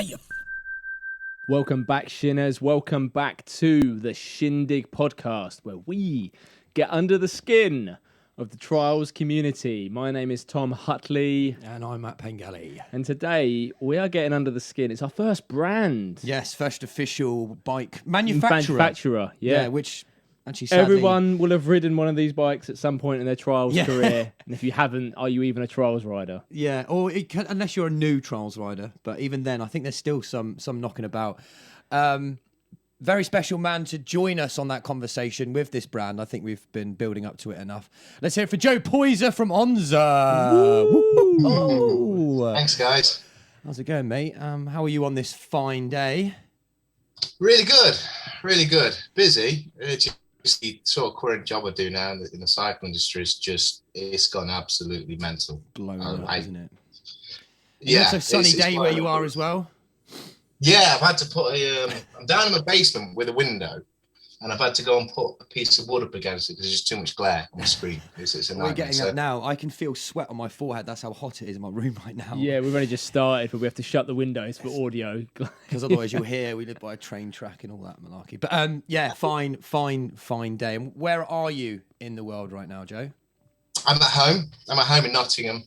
life. Welcome back, Shinners. Welcome back to the Shindig podcast, where we get under the skin of the trials community. My name is Tom Hutley. And I'm Matt Pengelly. And today we are getting under the skin. It's our first brand. Yes, first official bike manufacturer. Yeah. Which actually sadly... Everyone will have ridden one of these bikes at some point in their trials career. And if you haven't, are you even a trials rider? Yeah, or unless you're a new trials rider. But even then, I think there's still some knocking about. Very special man to join us on that conversation with this brand. I think we've been building up to it enough. Let's hear it for Joe Poyzer from ONZA. Oh. Thanks, guys. How's it going, mate? How are you on this fine day? Really good. Really good. Busy. It's the sort of current job I do now in the cycle industry is just, it's gone absolutely mental. Blown up, isn't it? Yeah. It's a sunny day where you are as well. Yeah, I've had to put I'm down in my basement with a window, and I've had to go and put a piece of wood up against it because there's just too much glare on the screen. It's a nightmare. We're getting up now. I can feel sweat on my forehead. That's how hot it is in my room right now. Yeah, we've only just started, but we have to shut the windows for audio. Because otherwise you'll hear we live by a train track and all that malarkey. But yeah, fine day. And where are you in the world right now, Joe? I'm at home. I'm at home in Nottingham.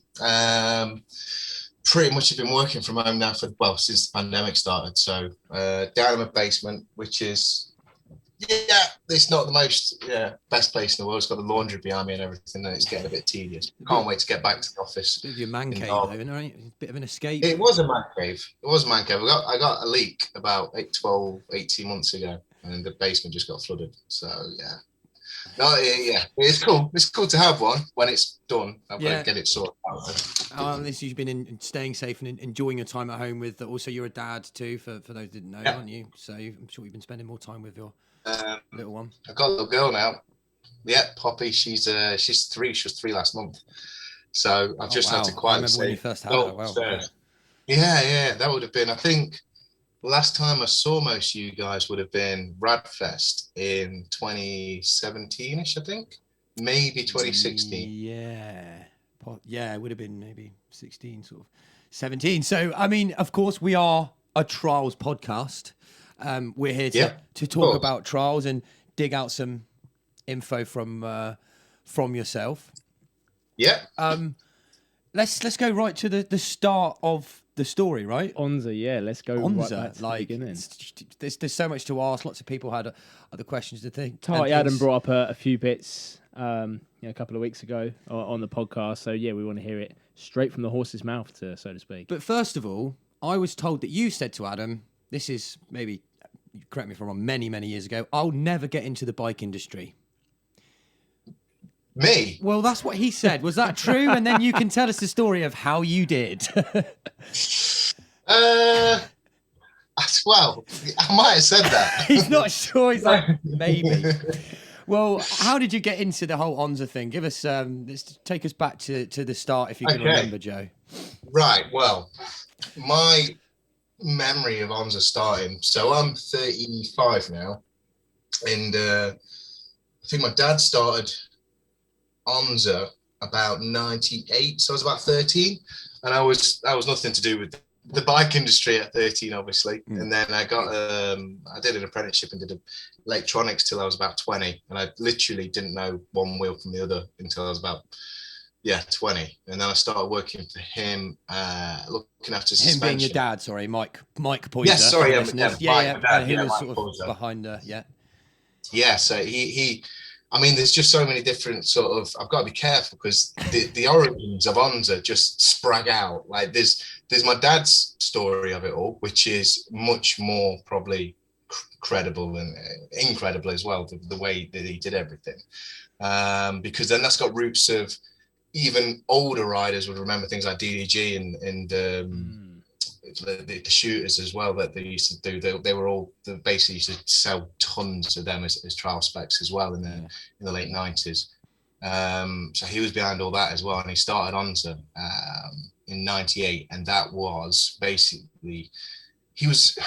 Pretty much have been working from home now since the pandemic started. So down in my basement, which is, it's not the most best place in the world. It's got the laundry behind me and everything, and it's getting a bit tedious. Can't wait to get back to the office. Bit of your man cave, though, isn't it? A bit of an escape. It was a man cave. I got a leak about 18 months ago, and the basement just got flooded. So yeah. No, yeah, it's cool. It's cool to have one when it's done. I've got to get it sorted out. At least you've been staying safe and enjoying your time at home with. Also, you're a dad too. For those who didn't know, aren't you? So I'm sure you've been spending more time with your little one. I've got a little girl now. Yeah, Poppy. She's 3. She was 3 last month. So I've just had to quietly. I remember when you first had her. Wow. Yeah. That would have been. I think last time I saw most of you guys would have been Radfest in 2017ish. I think maybe 2016. Yeah, it would have been maybe 16, sort of 17. So, I mean, of course, we are a trials podcast. We're here to talk about trials and dig out some info from yourself. Yeah. Let's go right to the start of the story, right? ONZA, let's go. ONZA, right back to the beginning. There's so much to ask. Lots of people had other questions to think. Adam brought up a few bits a couple of weeks ago on the podcast. So yeah, we want to hear it straight from the horse's mouth, so to speak. But first of all, I was told that you said to Adam, this is maybe, correct me if I'm wrong, many years ago, I'll never get into the bike industry. Me? Well, that's what he said. Was that true? And then you can tell us the story of how you did. Well, I might have said that. He's not sure. He's like, maybe. Well, how did you get into the whole ONZA thing? Give us, let's take us back to the start, if you can remember, Joe. Right. Well, my memory of ONZA starting. So I'm 35 now, and I think my dad started ONZA about 98, so I was about 13, and I was nothing to do with the bike industry at 13, obviously. And then I got I did an apprenticeship and did electronics till I was about 20, and I literally didn't know one wheel from the other until I was about 20, and then I started working for him, looking after suspension. Him being your dad, sorry, Mike Poyzer. Yes, sorry, he was Mike sort of Poyzer. behind so he I mean, there's just so many different sort of. I've got to be careful because the origins of ONZA just sprang out. Like there's my dad's story of it all, which is much more probably credible and incredible as well. The way that he did everything, because then that's got roots of even older riders would remember things like DDG and the shooters as well that they used to do. They were all basically used to sell tons of them as trial specs as well in the late 90s. So he was behind all that as well, and he started ONZA in 98, and that was basically he was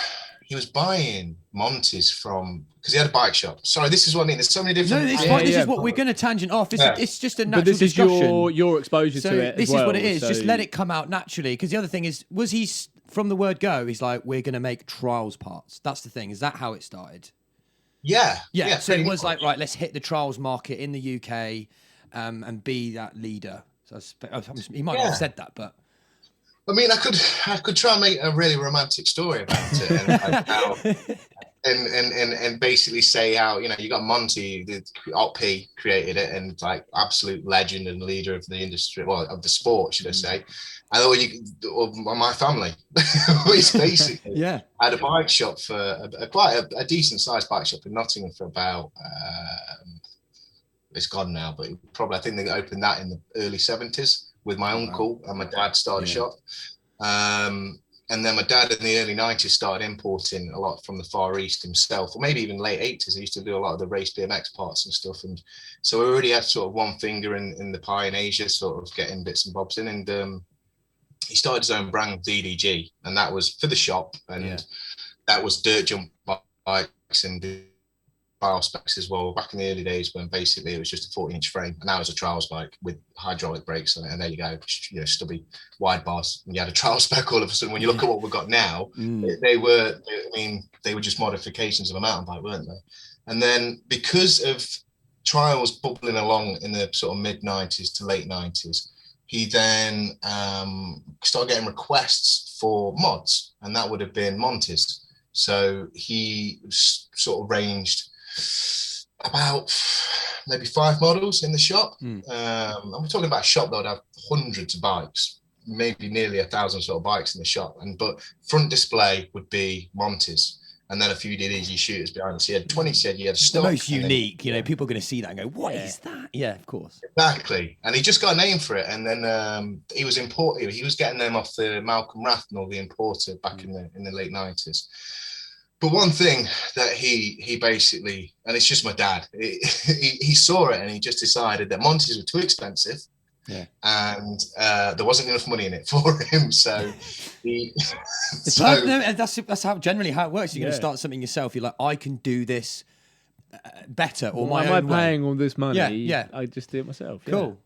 buying Montes from, because he had a bike shop. Sorry, this is what I mean. There's so many different. No, it's fine. This is what we're going to tangent off. It's just a natural discussion. But this discussion. is your exposure to it. This as well, is what it is. so... Just let it come out naturally. Because the other thing is, was he from the word go, he's like, we're going to make trials parts. That's the thing. Is that how it started? Yeah. So it was like, right, let's hit the trials market in the UK and be that leader. So he might not have said that, but. I mean, I could try and make a really romantic story about it, and like how, and basically say how, you know, you got Monty, the Op created it, and like absolute legend and leader of the industry, well, of the sport, should I say? Or my family, which basically had a bike shop for quite a decent sized bike shop in Nottingham for about. It's gone now, but I think they opened that in the early 70s with my uncle, and my dad started a shop. And then my dad in the early 90s started importing a lot from the Far East himself, or maybe even late 80s. He used to do a lot of the race BMX parts and stuff. And so we already had sort of one finger in the pie in Asia, sort of getting bits and bobs in. And he started his own brand, DDG, and that was for the shop. And that was dirt jump bikes and trial specs as well, back in the early days when basically it was just a 40-inch frame, and now it's a trials bike with hydraulic brakes on it, and there you go, you know, stubby wide bars, and you had a trial spec all of a sudden. When you look at what we've got now, they were just modifications of a mountain bike, weren't they? And then because of trials bubbling along in the sort of mid 90s to late 90s, he then started getting requests for mods, and that would have been Montes. So he sort of ranged about maybe 5 models in the shop. And we're talking about a shop that would have hundreds of bikes, maybe nearly 1,000 sort of bikes in the shop. But front display would be Montes, and then a few DDG shooters behind us. He had 20, he had stock. The most unique, you know, people are going to see that and go, what is that? Yeah, of course. Exactly. And he just got a name for it. And then he was importing, he was getting them off the Malcolm Rathnall, the importer, back in the late 90s. But one thing that he basically, and it's just my dad, he saw it and he just decided that Montes were too expensive, and there wasn't enough money in it for him. So he. That's how generally how it works. You're going to start something yourself. You're like, I can do this better, or why my am I own paying way. all this money? Yeah. I just do it myself. Cool.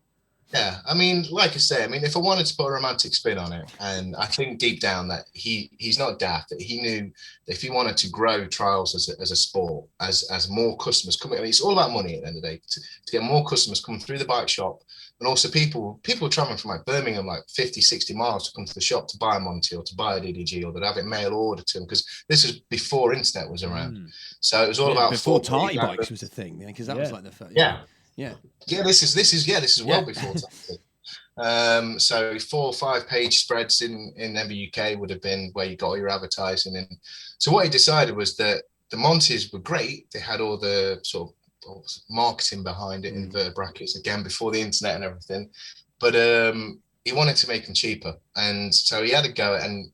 Yeah, I mean, like I say, I mean, if I wanted to put a romantic spin on it, and I think deep down that he's not daft, that he knew that if he wanted to grow trials as a sport, as more customers coming, I mean, it's all about money at the end of the day, to get more customers coming through the bike shop, and also people traveling from like Birmingham, like 50, 60 miles to come to the shop to buy a Monty or to buy a DDG, or they'd have it mail order to them, because this is before internet was around. So it was all about before Tarty bikes was a thing, because that was like the first. This is well before that. So 4 or 5 page spreads in every UK would have been where you got all your advertising. And so what he decided was that the Montes were great. They had all the sort of marketing behind it, inverted brackets, again, before the internet and everything. But he wanted to make them cheaper. And so he had a go, and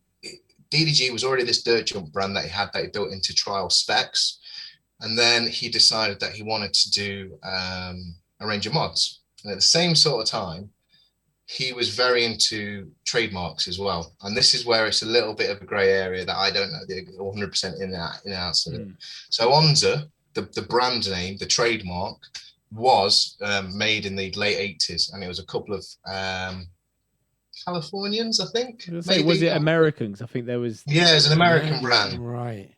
DDG was already this dirt jump brand that he built into trial specs. And then he decided that he wanted to do a range of mods. And at the same sort of time, he was very into trademarks as well. And this is where it's a little bit of a grey area that I don't know the 100% in and out of it. So ONZA, the brand name, the trademark, was made in the late 80s. And it was a couple of Californians, I think. Maybe. Was it Americans? I think there was... Yeah, it's an American brand. Right.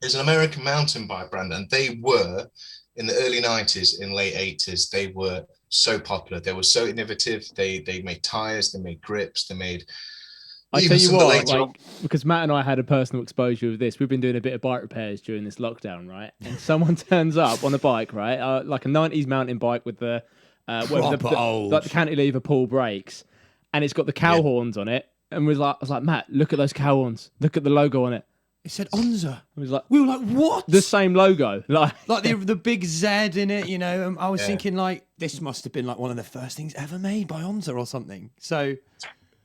It's an American mountain bike brand. And they were... in the early 90s, in late 80s, they were so popular. They were so innovative. They made tires, they made grips, they made... I tell you what, like, because Matt and I had a personal exposure of this. We've been doing a bit of bike repairs during this lockdown, right? And someone turns up on a bike, right? Like a 90s mountain bike with the the cantilever pull brakes, and it's got the cow horns on it. And I was like, Matt, look at those cow horns. Look at the logo on it. It said ONZA. We were like, what? The same logo. Like the big Z in it, you know. I was thinking, like, this must have been like one of the first things ever made by ONZA or something. So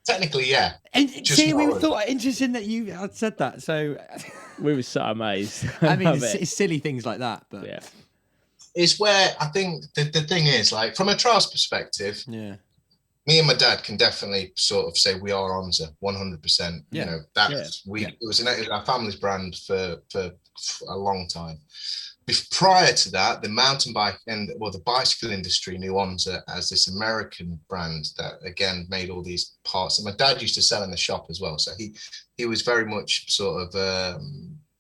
technically, yeah. And see, we thought interesting that you had said that. So we were so amazed. I mean, it's silly things like that, but yeah, it's where I think the thing is, like, from a trials perspective, me and my dad can definitely sort of say we are ONZA 100%. Yeah. You know, it was our family's brand for a long time. prior to that, the mountain bike the bicycle industry knew ONZA as this American brand that again made all these parts. And my dad used to sell in the shop as well, so he was very much sort of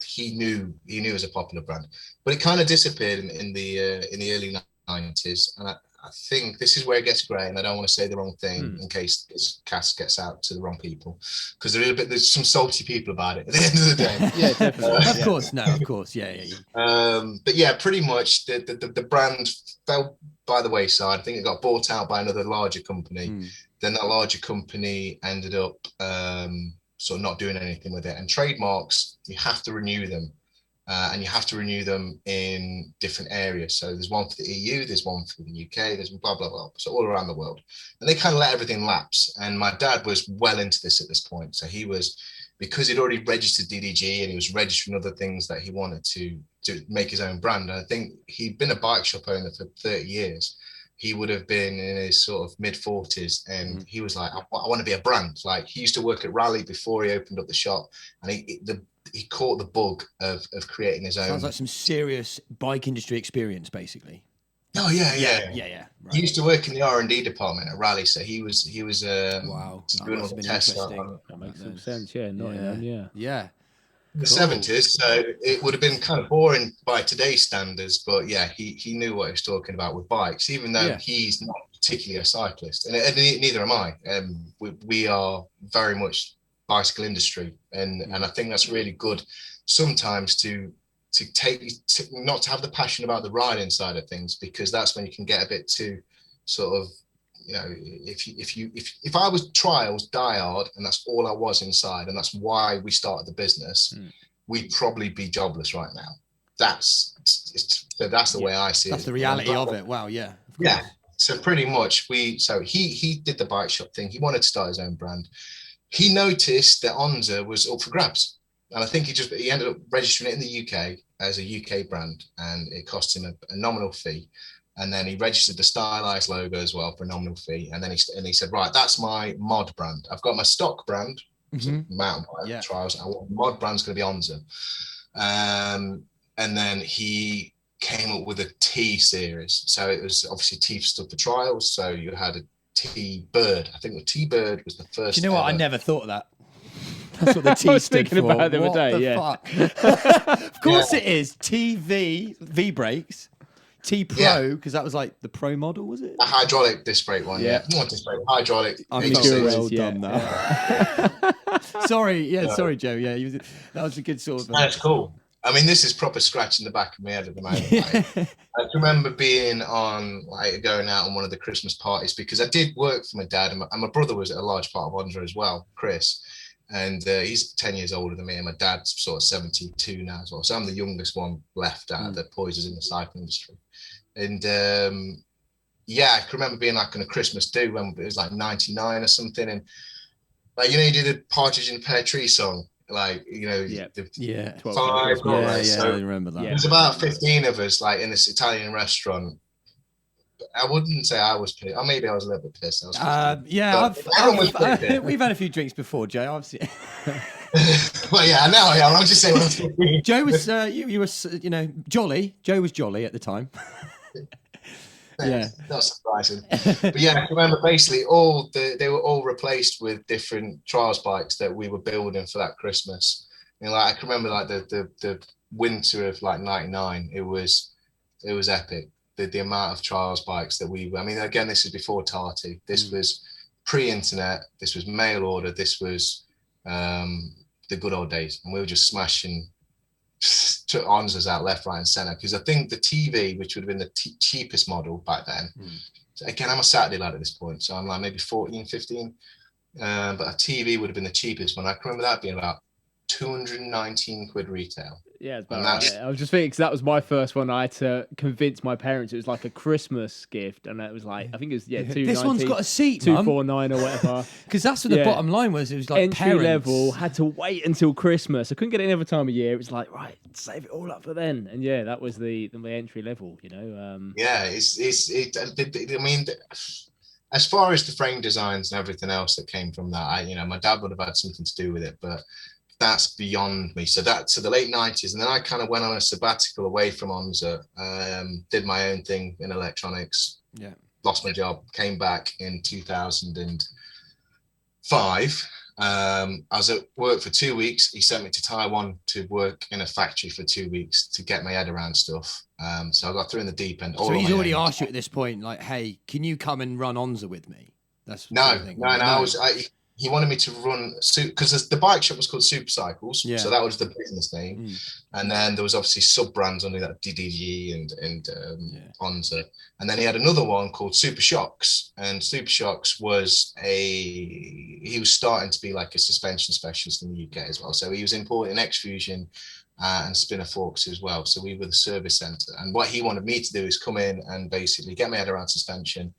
he knew it was a popular brand, but it kind of disappeared in the early 90s. And I think this is where it gets grey, and I don't want to say the wrong thing in case this cast gets out to the wrong people, because there's some salty people about it at the end of the day. Yeah, definitely. Of course, no, of course, yeah. But yeah, pretty much the brand fell by the wayside. I think it got bought out by another larger company. Then that larger company ended up sort of not doing anything with it. And trademarks, you have to renew them. And you have to renew them in different areas. So there's one for the EU, there's one for the UK, there's blah, blah, blah. So all around the world. And they kind of let everything lapse. And my dad was well into this at this point. So he was, because he'd already registered DDG and he was registering other things that he wanted to make his own brand. And I think he'd been a bike shop owner for 30 years. He would have been in his sort of mid 40s. And he was like, I want to be a brand. Like, he used to work at Raleigh before he opened up the shop. And he caught the bug of creating his own. Sounds like some serious bike industry experience, basically. Oh yeah. Right. He used to work in the R&D department at Raleigh, so he was wow, doing all the tests. That makes some sense. Yeah, Nottingham. Yeah. The 70s, so it would have been kind of boring by today's standards, but yeah, he knew what he was talking about with bikes, even though he's not particularly a cyclist, and neither am I. We are very much bicycle industry, and I think that's really good sometimes to not to have the passion about the riding side of things, because that's when you can get a bit too sort of, you know, if I was trials diehard and that's all I was inside, and that's why we started the business, we'd probably be jobless right now. That's the way I see it. That's the reality of it. Wow, yeah. Yeah. So pretty much he did the bike shop thing. He wanted to start his own brand. He noticed that ONZA was up for grabs. And I think he ended up registering it in the UK as a UK brand, and it cost him a nominal fee. And then he registered the stylized logo as well for a nominal fee. And then he said, right, that's my mod brand. I've got my stock brand, mountain bike trials. Mod brand's going to be ONZA. And then he came up with a T series. So it was obviously T stood for trials. So you had a T Bird. I think the T Bird was the first. Do you know what? I never thought of that. That's what the T stood for. About the other day, fuck? Of course it is. V brakes. T Pro, because that was like the Pro model, was it? A hydraulic disc brake one, Not disc brake, hydraulic. I'm well done now. Sorry, Joe. Yeah, that was a good sort of. That's cool. I mean, this is proper scratch in the back of my head at the moment. I remember being going out on one of the Christmas parties, because I did work for my dad, and my brother was a large part of ONZA as well, Chris. And he's 10 years older than me, and my dad's sort of 72 now as well. So I'm the youngest one left out of the Poyzers in the cycle industry. And I can remember being like on a Christmas do when it was like 99 or something. And like, you know, you do the Partridge in a Pear Tree song, like, you know, five. I remember that. There's about 15 of us like in this Italian restaurant. I wouldn't say I was pissed. Or maybe I was a little bit pissed. We've had a few drinks before, Joe. Obviously. Well, yeah, I know. Yeah, I'm just saying. Joe was, you were, jolly. Joe was jolly at the time. Not surprising. But yeah, I remember basically they were all replaced with different trials bikes that we were building for that Christmas. And like I can remember like the winter of like '99. It was epic. The amount of trials bikes that again, this is before Tarty. This was pre-internet. This was mail order. This was the good old days, and we were just smashing ONZAs out left, right, and centre. Because I think the TV, which would have been the cheapest model back then. So again, I'm a Saturday lad at this point, so I'm like maybe 14, 15. But a TV would have been the cheapest one. I can remember that being about 219 quid retail. Yeah, it's about right. I was just thinking, because that was my first one. I had to convince my parents it was like a Christmas gift, and it was like, I think it was This one's got a seat, 249 or whatever. Because that's what the bottom line was. It was like entry parents. level. Had to wait until Christmas. I couldn't get it any other time of year. It was like, right, save it all up for then. And yeah, that was the entry level. You know. I mean, as far as the frame designs and everything else that came from that, my dad would have had something to do with it, but that's beyond me. So the late 90s. And then I kind of went on a sabbatical away from ONZA, did my own thing in electronics, lost my job, came back in 2005. I was at work for 2 weeks. He sent me to Taiwan to work in a factory for 2 weeks to get my head around stuff. So I got through in the deep end. So he's already asked you at this point, like, hey, can you come and run ONZA with me? That's no. He wanted me to run, because the bike shop was called Super Cycles, so that was the business name, and then there was obviously sub brands under that, DDG and ONZA, and then he had another one called Super Shocks, and Super Shocks he was starting to be like a suspension specialist in the UK as well, so he was importing X-Fusion and spinner forks as well. So we were the service center, and what he wanted me to do is come in and basically get my head around suspension.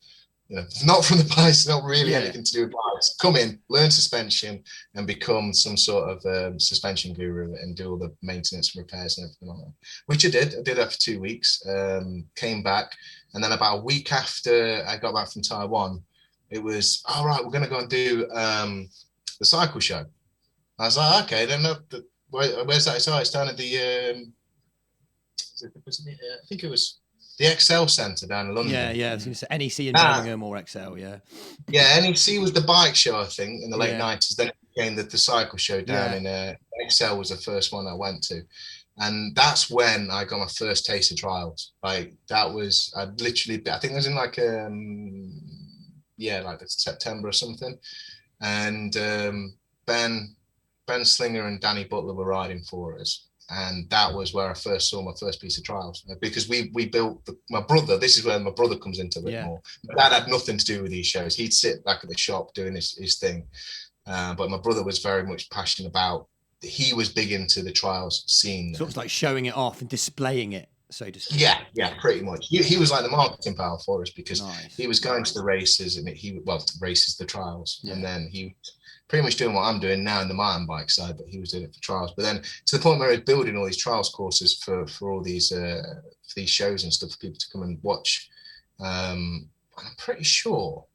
Not from the bikes, not really anything to do with bikes. Come in, learn suspension, and become some sort of suspension guru and do all the maintenance and repairs and everything like that. Which I did. I did that for 2 weeks. Came back, and then about a week after I got back from Taiwan, it was all right. We're going to go and do the cycle show. I was like, okay, then where's that? It's down at the. I think it was the Excel Centre down in London. Yeah. I was going to say NEC in Birmingham or Excel, Yeah, NEC was the bike show, I think, in the late 90s. Then it became the cycle show down in Excel was the first one I went to. And that's when I got my first taste of trials. Like, that was, I think it was in like September or something. And Ben Slinger and Danny Butler were riding for us. And that was where I first saw my first piece of trials, because we built my brother. This is where my brother comes into it more. My dad had nothing to do with these shows. He'd sit back at the shop doing his thing. But my brother was very much passionate about, he was big into the trials scene. So it was like showing it off and displaying it, so to speak. Yeah, pretty much. He was like the marketing power for us, because he was going to the races and the trials. And then he pretty much doing what I'm doing now in the mountain bike side, but he was doing it for trials. But then to the point where he was building all these trials courses for all these shows and stuff for people to come and watch. And I'm pretty sure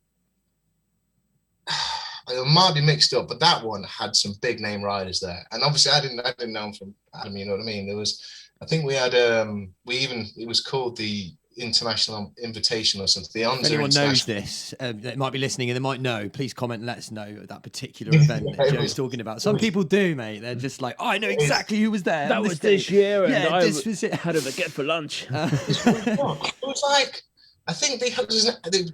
it might be mixed up, but that one had some big name riders there. And obviously I didn't know him from Adam, you know what I mean? I think we had it was called the International Invitation or something. If anyone knows this, that might be listening and they might know, please comment and let us know that particular event that Joe's talking about. Some people do, mate. They're just like, I know exactly who was there. That was this year, and this was it. Had a baguette for lunch. It was like, I think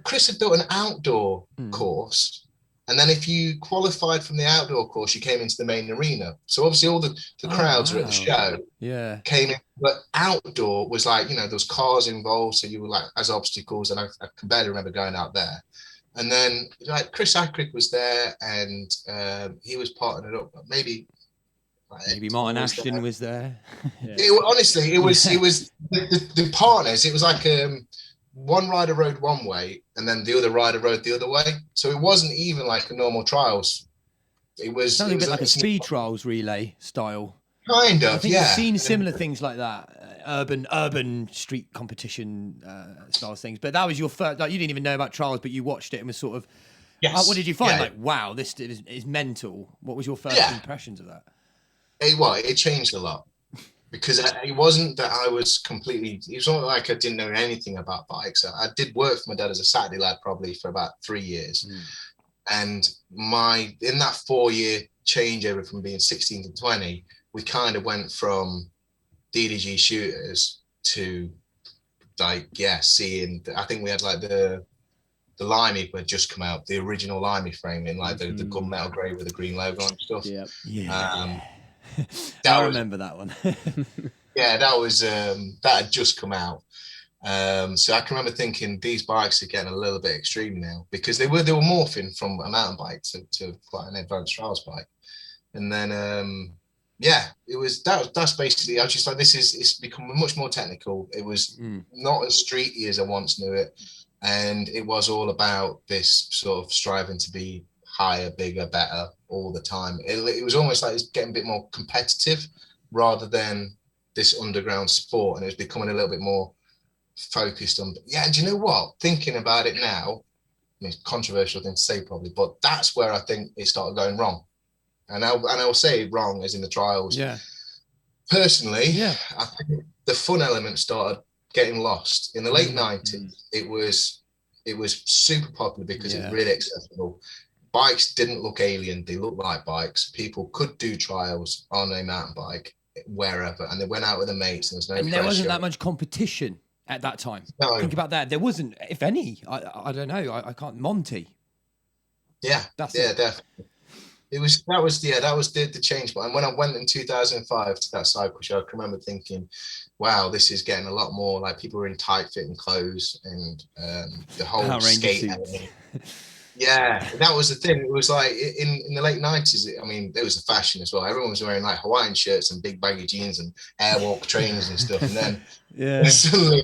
Chris had built an outdoor course. And then if you qualified from the outdoor course, you came into the main arena. So obviously all the crowds were at the show. Yeah. Came in, but outdoor was like, there was cars involved. So you were like as obstacles, and I can barely remember going out there. And then like Chris Ackrick was there, and he was partnered up. Maybe Martin Ashton was there. Honestly, it was the partners. It was like one rider rode one way and then the other rider rode the other way. So it wasn't even like a normal trials. It was a bit like a speed trials relay style. Kind of, I think I've seen similar things like that, urban street competition style things. But that was your first, like, you didn't even know about trials, but you watched it and was sort of, what did you find? Yeah. Like, wow, this is mental. What was your first impressions of that? It changed a lot. Because it wasn't that I was completely, it was not like I didn't know anything about bikes. I did work for my dad as a Saturday lad probably for about 3 years. And in that 4-year changeover from being 16 to 20, we kind of went from DDG shooters to seeing, I think we had like the Limey had just come out, the original Limey frame in like the gunmetal grey with the green logo and stuff. I remember that one. that had just come out. So I can remember thinking these bikes are getting a little bit extreme now, because they were morphing from a mountain bike to quite an advanced trials bike. And then that's basically, I was just like, it's become much more technical. It was not as streety as I once knew it, and it was all about this sort of striving to be higher, bigger, better all the time. It was almost like it's getting a bit more competitive rather than this underground sport, and it was becoming a little bit more focused on. Yeah, do you know what? Thinking about it now, I mean, it's a controversial thing to say probably, but that's where I think it started going wrong. and I'll say wrong as in the trials. Yeah. Personally, I think the fun element started getting lost in the late 90s. It was super popular because it was really accessible. Bikes didn't look alien; they looked like bikes. People could do trials on a mountain bike wherever, and they went out with their mates. And there wasn't that much competition at that time. No. Think about that. There wasn't, if any. I don't know. I can't. Monty. Yeah, definitely. That was the change. But when I went in 2005 to that cycle show, I can remember thinking, wow, this is getting a lot more like people were in tight fitting clothes and the whole skate. Yeah, that was the thing. It was like in the late 90s, I mean, there was a fashion as well. Everyone was wearing like Hawaiian shirts and big baggy jeans and airwalk trainers and stuff. And then suddenly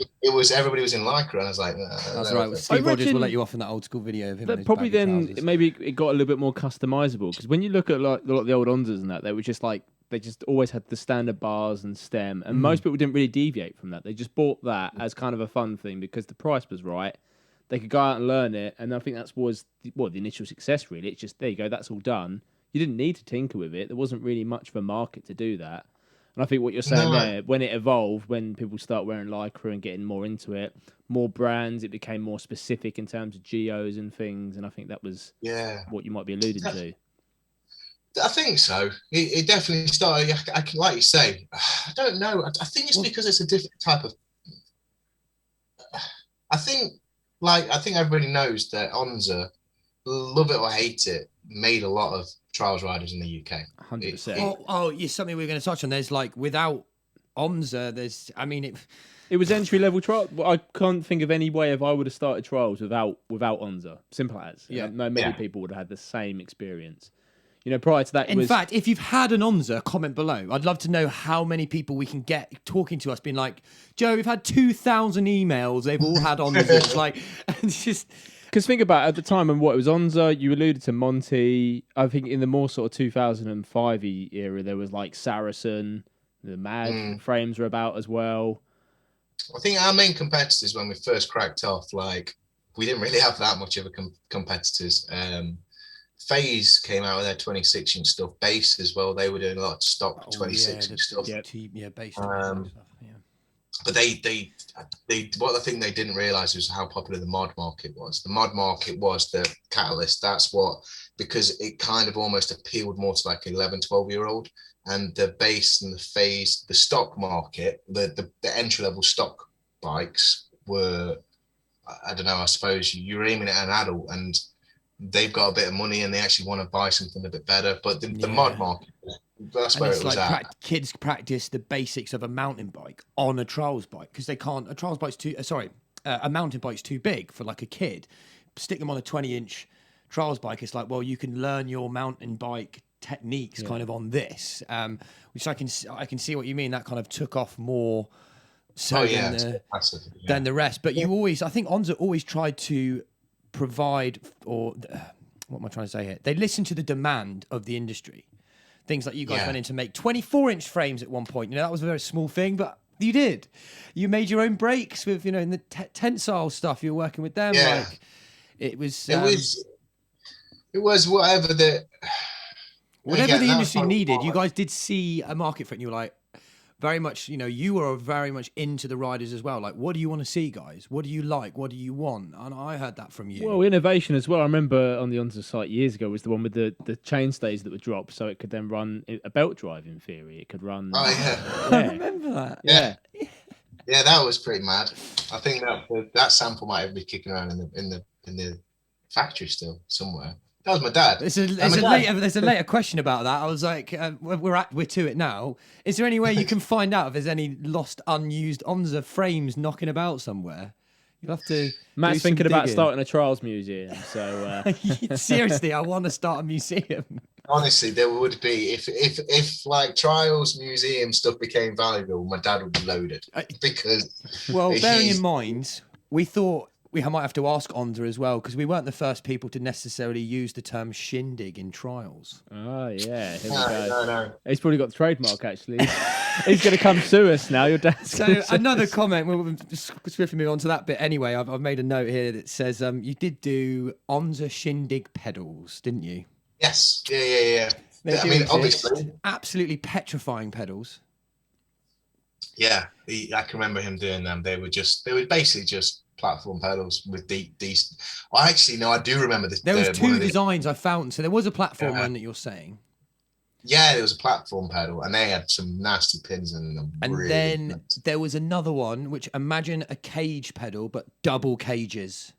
everybody was in Lycra, and I was like, that's right. Steve Rogers will let you off in that old school video of him. But probably then trousers. Maybe it got a little bit more customizable, because when you look at like a lot of the old ONZAs and that, they were just like, they just always had the standard bars and stem, and most people didn't really deviate from that. They just bought that as kind of a fun thing because the price was right. They could go out and learn it, and I think that was the initial success, really. It's just, there you go, that's all done. You didn't need to tinker with it. There wasn't really much of a market to do that. And I think what you're saying there, when it evolved, when people start wearing Lycra and getting more into it, more brands, it became more specific in terms of geos and things, and I think that was what you might be alluding to. I think so. It definitely started, I can, like you say, I don't know. I think it's because it's a different type of... I think everybody knows that ONZA, love it or hate it, made a lot of trials riders in the UK. 100%. Yeah, something we were going to touch on. There's like, without ONZA, it was entry level trial. I can't think of any way if I would have started trials without ONZA. Simple as. Yeah. Many people would have had the same experience. You know, prior to that, in fact, if you've had an ONZA, comment below. I'd love to know how many people we can get talking to us, being like, Joe, we've had 2,000 emails. They've all had ONZA. It's like, it's just... Because think about it, at the time and what it was ONZA, you alluded to Monty. I think in the more sort of 2005 era, there was like Saracen, the Mag frames were about as well. I think our main competitors when we first cracked off, like, we didn't really have that much of a competitors. FaZe came out with their 26-inch stuff. Base as well. They were doing a lot of stock 26-inch stuff. Base. But they what I think they didn't realize was how popular the mod market was. The mod market was the catalyst. That's what, because it kind of almost appealed more to like 11, 12-year-old. And the base and the FaZe, the stock market, the entry-level stock bikes were, I don't know, I suppose you're aiming at an adult and they've got a bit of money and they actually want to buy something a bit better. But the mod market, that's where it was at. Kids practice the basics of a mountain bike on a trials bike because they can't. A trials bike's a mountain bike's too big for like a kid. Stick them on a 20-inch trials bike. It's like, well, you can learn your mountain bike techniques kind of on this, which I can see what you mean. That kind of took off more so than the rest. But I think ONZA always tried to provide, or what am I trying to say here? They listened to the demand of the industry. Things like you guys went in to make 24-inch frames at one point. You know, that was a very small thing, but you did. You made your own brakes with, in the tensile stuff. You were working with them. Yeah. Like, it was whatever the industry needed. You guys did see a market for it, and you were like, very much, you were very much into the riders as well. Like, what do you want to see, guys? What do you like? What do you want? And I heard that from you. Well, innovation as well. I remember on the ONZA site years ago was the one with the chainstays that would drop, so it could then run a belt drive in theory. It could run. Oh yeah, I remember that. Yeah, that was pretty mad. I think that sample might be kicking around in the factory still somewhere. That was my dad. There's a later question about that. I was like, we're to it now. Is there any way you can find out if there's any lost, unused ONZA frames knocking about somewhere? You'll have to. Matt's thinking about starting a trials museum. So seriously, I want to start a museum. Honestly, there would be if like trials museum stuff became valuable, my dad would be loaded because. Well, bearing in mind, we thought. We might have to ask ONZA as well, because we weren't the first people to necessarily use the term shindig in trials. Oh, yeah. Here we go. No. He's probably got the trademark, actually. He's going to come sue us now. Your dad's So another comment, we'll swiftly move on to that bit anyway. I've made a note here that says you did do ONZA shindig pedals, didn't you? Yes. Yeah. They I mean, exist. obviously, Absolutely petrifying pedals. yeah, I can remember him doing them. They were basically just platform pedals with decent. Well, actually, no, I do remember this. There was two designs I found. So there was a platform one that you're saying. Yeah, there was a platform pedal, and they had some nasty pins in them. And really then nasty. there was another one, which imagine a cage pedal, but double cages.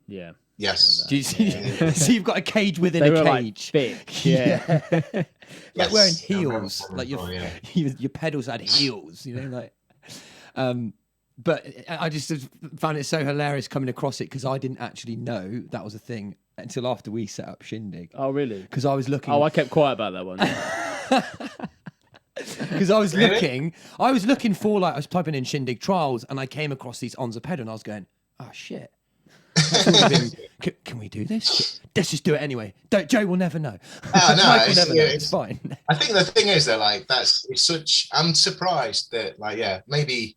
Yeah. Yes. Do you see? So you've got a cage within They a were cage. like thick. Yeah. Like Yes, wearing I remember heels. them Like as well, yeah. your pedals had heels, you know, like. But I just found it so hilarious coming across it because I didn't actually know that was a thing until after we set up Shindig. Oh, really? Because I was looking. Oh, I kept quiet about that one. Because I was looking for, like, I was typing in Shindig trials and I came across these ONZA pedal and I was going, oh shit. Can we do this? Let's just do it anyway. Joe will never know. Mike will never know. It's fine. I think the thing is that, like, I'm surprised that, like, maybe.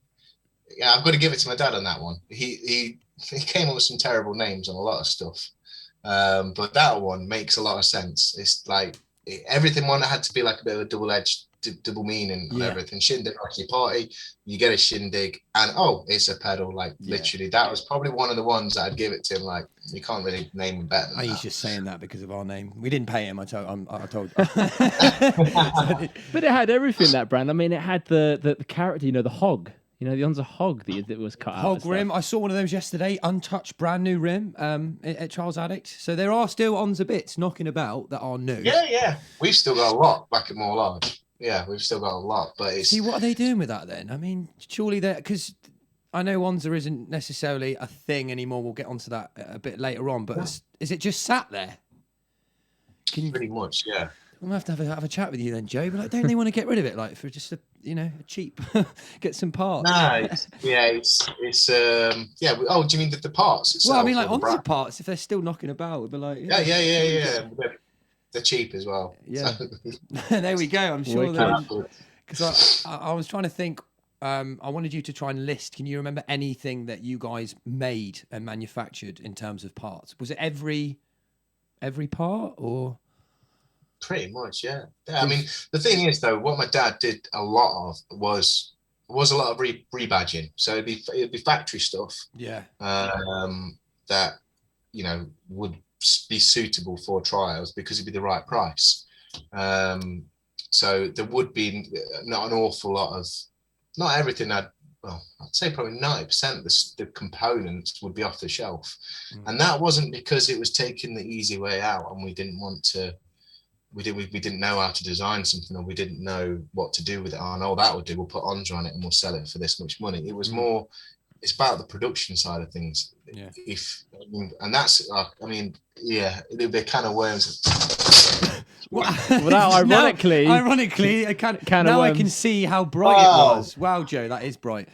Yeah, I've got to give it to my dad on that one. He came up with some terrible names on a lot of stuff, but that one makes a lot of sense. It's like everything one had to be like a bit of a double-edged, double meaning on everything. Shindig, actually, party, you get a Shindig, and it's a pedal. Like literally, that was probably one of the ones that I'd give it to him. Like you can't really name him better than that. He's just saying that because of our name. We didn't pay him. I told. But it had everything, that brand. I mean, it had the character, you know, the hog. You know, the ONZA hog that was cut out. Hog rim. I saw one of those yesterday. Untouched, brand new rim at Trials Addict. So there are still ONZA bits knocking about that are new. Yeah. We've still got a lot back at More Large. Yeah, we've still got a lot. But see, what are they doing with that then? I mean, surely they're, because I know ONZA isn't necessarily a thing anymore. We'll get onto that a bit later on. But is it just sat there? Pretty much, yeah. I'm gonna have to have a chat with you then, Joe. But like, don't they want to get rid of it, like for just a cheap, get some parts? No, it's yeah. Oh, do you mean the parts itself? Well, I mean, like ONZA parts, if they're still knocking about, we'd be like, yeah. They're cheap as well. Yeah, there we go. I'm sure because I was trying to think. I wanted you to try and list. Can you remember anything that you guys made and manufactured in terms of parts? Was it every part or? Pretty much, yeah. I mean, the thing is, though, what my dad did a lot of was a lot of rebadging. So it'd be factory stuff. Yeah. That would be suitable for trials because it'd be the right price. So there would be not an awful lot of, not everything I'd say probably 90% of the components would be off the shelf. And that wasn't because it was taking the easy way out and we didn't want to. We didn't know how to design something, or we didn't know what to do with it. That would do. We'll put ONZA on it and we'll sell it for this much money. It was more. It's about the production side of things. Yeah. And that's. Yeah, it'd be a can of worms. Well, ironically, I can see how bright it was. Wow, Joe, that is bright.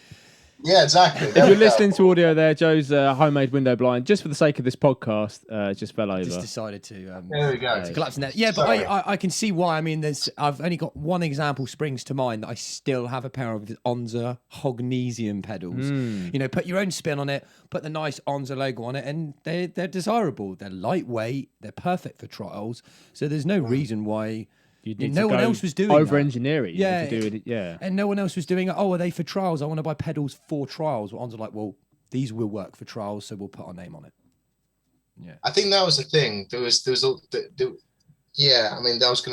Yeah, exactly. If you're listening to audio there, Joe's homemade window blind, just for the sake of this podcast, just fell over. Just decided to. There we go. To collapse in there. Yeah, but I can see why. I mean, I've only got one example springs to mind that I still have a pair of ONZA Hognesium pedals. Put your own spin on it, put the nice ONZA logo on it, and they're desirable. They're lightweight. They're perfect for trials. So there's no reason why. No one else was doing over-engineer it. Yeah, to do it, yeah. And no one else was doing it. Oh, are they for trials? I want to buy pedals for trials. Well, ONZA like, well, these will work for trials, so we'll put our name on it. Yeah, I think that was the thing. I was going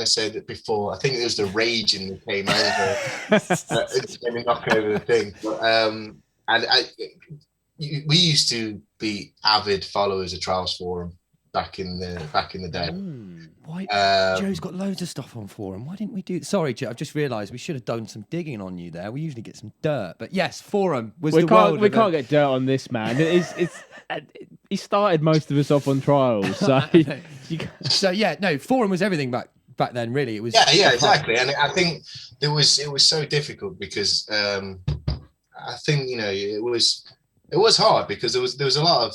to say that before. I think it was the raging that came over, knocking over the thing. But, we used to be avid followers of Trials Forum back in the day. Why? Joe's got loads of stuff on Forum. Why didn't we do? Sorry, Joe. I've just realised we should have done some digging on you there. We usually get some dirt, but yes, Forum was the world. We can't get dirt on this man. He started most of us off on Trials, so. Forum was everything back then. Really, it was. Yeah, exactly. And I think it was so difficult because I think it was hard because there was a lot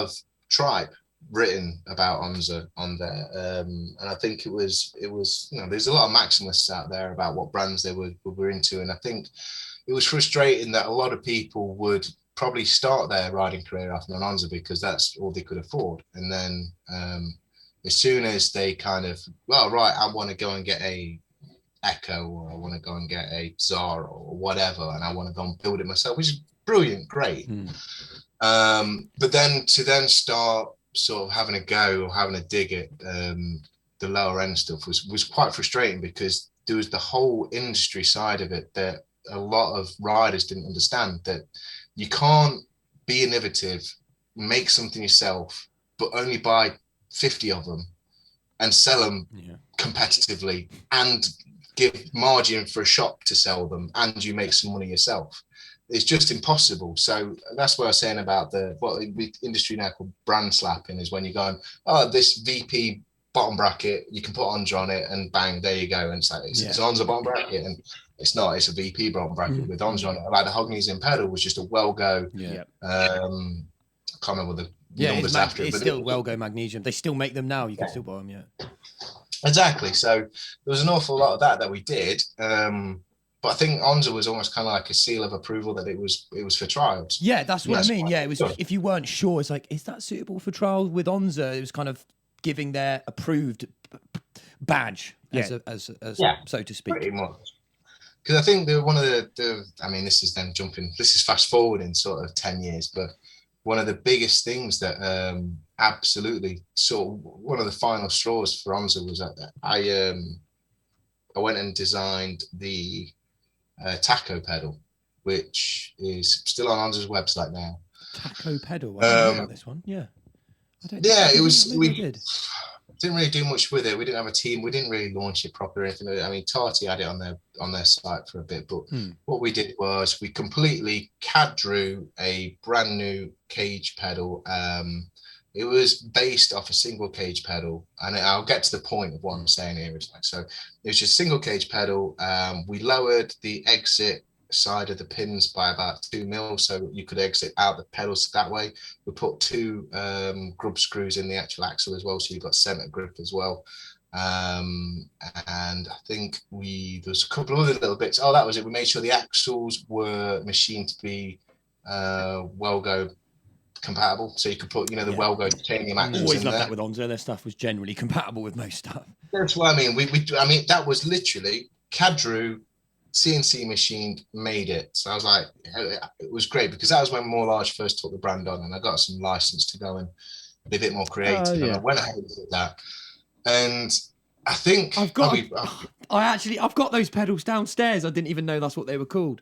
of tripe written about ONZA on there, and I think it was there's a lot of maximalists out there about what brands they were into, and I think it was frustrating that a lot of people would probably start their riding career off on ONZA because that's all they could afford, and then As soon as they kind of, well, right, I want to go and get a Echo, or I want to go and get a Zara or whatever, and I want to go and build it myself, which is brilliant, great. But then to start sort of having a go or having a dig at the lower end stuff was quite frustrating, because there was the whole industry side of it that a lot of riders didn't understand, that you can't be innovative, make something yourself, but only buy 50 of them and sell them competitively and give margin for a shop to sell them, and you make some money yourself. It's just impossible. So that's what I was saying about what the industry now called brand slapping, is when you're going, oh, this VP bottom bracket, you can put ONZA on it, and bang, there you go. And it's like, it's ONZA bottom bracket, and it's not, it's a VP bottom bracket with ONZA on it. Like the Hognesian pedal was just a Well-Go. I can't remember the numbers after it. It's still Well-Go magnesium. They still make them now. You can still buy them, Exactly. So there was an awful lot of that we did. But I think ONZA was almost kind of like a seal of approval that it was for trials. Yeah, that's what I mean. Yeah, it was. If you weren't sure, it's like, is that suitable for trials? With ONZA, it was kind of giving their approved badge, as so to speak. Pretty much. Because I think one of the I mean, this is fast forwarding sort of 10 years, but one of the biggest things that absolutely one of the final straws for ONZA was that I went and designed the taco pedal, which is still on ONZA's website now. Taco pedal. I don't know about this one. Yeah. It was. We didn't really do much with it. We didn't have a team. We didn't really launch it properly or anything. I mean, Tati had it on their site for a bit, but what we did was we completely CAD drew a brand new cage pedal. It was based off a single cage pedal, and I'll get to the point of what I'm saying here. So it was just single cage pedal. We lowered the exit side of the pins by about 2 mil, so you could exit out the pedals that way. We put 2 grub screws in the actual axle as well, so you've got center grip as well. And I think there's a couple of other little bits. Oh, that was it. We made sure the axles were machined to be Well-Go compatible, so you could put the Well-Go titanium axles. Always loved that with ONZA. Their stuff was generally compatible with most stuff. That's what I mean. I mean, that was literally CAD drew, CNC machined, made it. So I was like, it was great, because that was when More Large first took the brand on, and I got some license to go and be a bit more creative. And I went ahead and did that. And I think I've got those pedals downstairs. I didn't even know that's what they were called.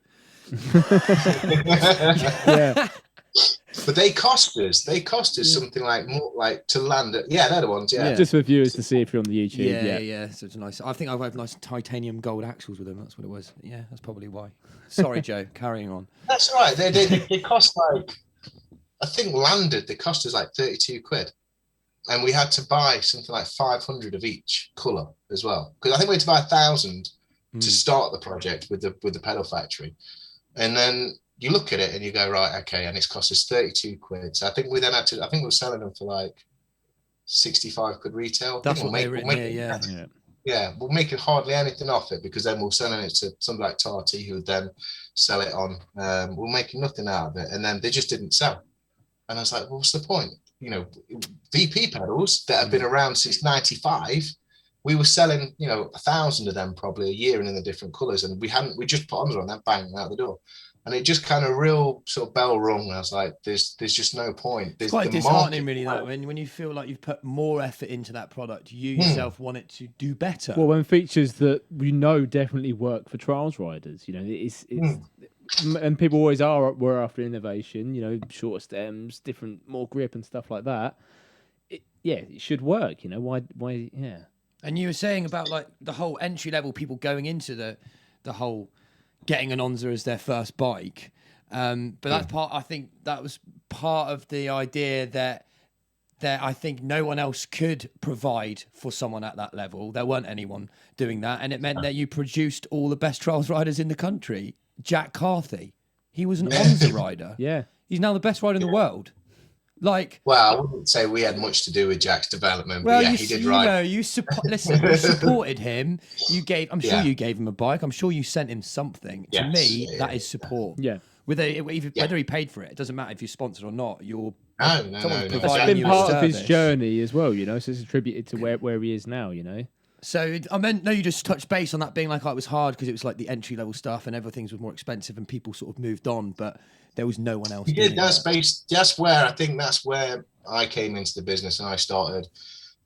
But they cost us something like more like to land at. Yeah, they're the ones. Yeah. Just for viewers to see if you're on the YouTube. Yeah. So it's nice. I think I've had nice titanium gold axles with them. That's what it was. Yeah, that's probably why. Sorry, Joe. Carrying on. That's all right. They cost like, I think landed. They cost us like 32 quid, and we had to buy something like 500 of each colour as well, because I think we had to buy 1,000 to start the project with the pedal factory, and then you look at it and you go, right, okay, and it's cost us 32 quid. So I think we then had to, I think we were selling them for like 65 quid retail. That's what they were in here, yeah, we're making hardly anything off it, because then we're selling it to somebody like Tati, who would then sell it on. We're making nothing out of it, and then they just didn't sell. And I was like, well, what's the point? VP pedals that have been around since 95, we were selling, 1,000 of them probably a year, and in the different colours, and we just put on that, bang, out the door. And it just kind of real sort of bell rung. And I was like, there's just no point. It's quite disheartening, really, that when you feel like you've put more effort into that product, you yourself want it to do better. Well, when features that we know definitely work for trials riders, it's and people always were after innovation, shorter stems, different, more grip and stuff like that. It should work. Why? Yeah. And you were saying about like the whole entry level people going into the whole getting an ONZA as their first bike. But that's I think that was part of the idea that I think no one else could provide for someone at that level. There weren't anyone doing that. And it meant that you produced all the best trials riders in the country. Jack Carthy, he was an ONZA rider. Yeah. He's now the best rider in the world. Well, I wouldn't say we had much to do with Jack's development. Well, but he did ride. You supported him. I'm sure you gave him a bike. I'm sure you sent him something. To me, that is support. Yeah. Whether he paid for it, it doesn't matter if you're sponsored or not. You're No. That's been part of his journey as well, so it's attributed to where he is now, So I meant, no, you just touched base on that being like, oh, it was hard because it was like the entry level stuff and everything was more expensive and people sort of moved on, but there was no one else. That's where I came into the business and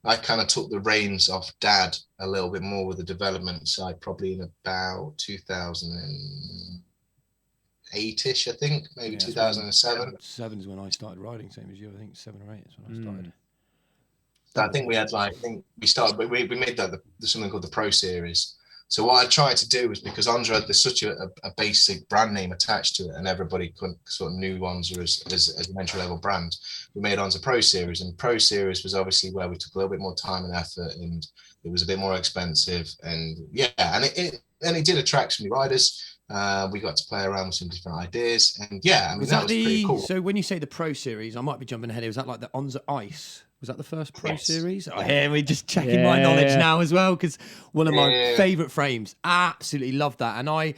I kind of took the reins off Dad a little bit more with the development side, probably in about 2008-ish, I think, maybe 2007. 7 is when I started riding, same as you. I think 7 or 8 is when I started. So I think we had we made that something called the Pro Series. So what I tried to do was, because ONZA had such a basic brand name attached to it, and everybody sort of knew ONZA as an entry level brand, we made ONZA Pro Series, and Pro Series was obviously where we took a little bit more time and effort, and it was a bit more expensive, and it did attract some new riders. We got to play around with some different ideas, and that was pretty cool. So when you say the Pro Series, I might be jumping ahead. Was that like the ONZA Ice? Was that the first Pro Series? Oh, here we're just checking my knowledge now as well, because one of my favourite frames. Absolutely love that. And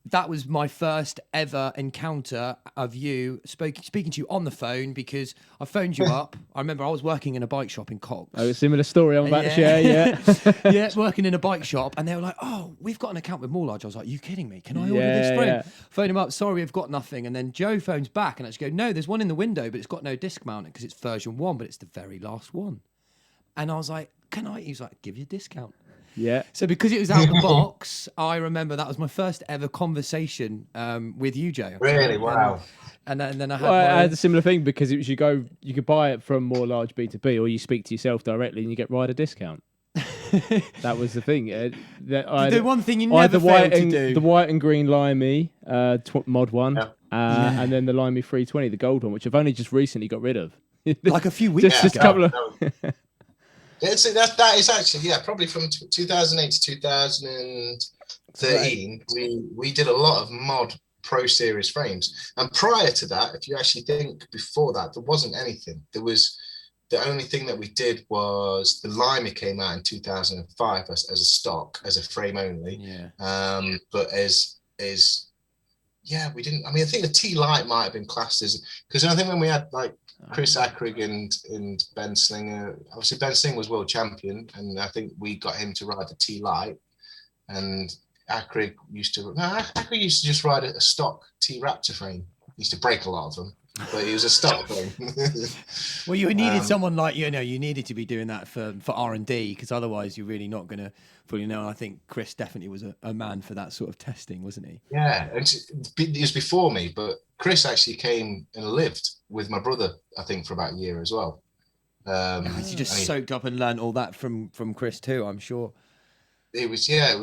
that was my first ever encounter of you speaking to you on the phone, because I phoned you up. I remember I was working in a bike shop in Cox. Oh, a similar story I'm about to share, yeah, working in a bike shop, and they were like, oh, we've got an account with Moorlodge. I was like, you kidding me? Can I order this frame? Yeah. Phone him up, sorry, we've got nothing. And then Joe phones back and I just go, no, there's one in the window, but it's got no disc mount because it's version 1, but it's the very last one. And I was like, can I? He was like, give you a discount. Yeah. So because it was out of the box, I remember that was my first ever conversation with you, Joe. Really? Wow. And then I had a similar thing, because it was you could buy it from more large B2B, or you speak to yourself directly and you get rider discount. That was the thing. The one thing you never failed to do. The white and green Limey mod 1, and then the Limey 320, the gold one, which I've only just recently got rid of. Like a few weeks ago. Just a couple of... That is actually, probably from 2008 to 2013, we did a lot of mod Pro Series frames. And prior to that, if you actually think before that, there wasn't anything. The only thing that we did was the Limey came out in 2005 as a stock, as a frame only. Yeah. But we didn't. I mean, I think the T Light might have been classed as, because I think when we had like Chris Ackrig and Ben Slinger, obviously Ben Slinger was world champion, and I think we got him to ride the T Light, and Ackrig used to just ride a stock T Raptor frame. He used to break a lot of them, but he was a stock frame. Well, you needed someone like you needed to be doing that for R&D, because otherwise you're really not going to fully know. I think Chris definitely was a man for that sort of testing, wasn't he? Yeah, and he was before me, but Chris actually came and lived with my brother, I think, for about a year as well. You just soaked up and learned all that from Chris too, I'm sure. It was. That's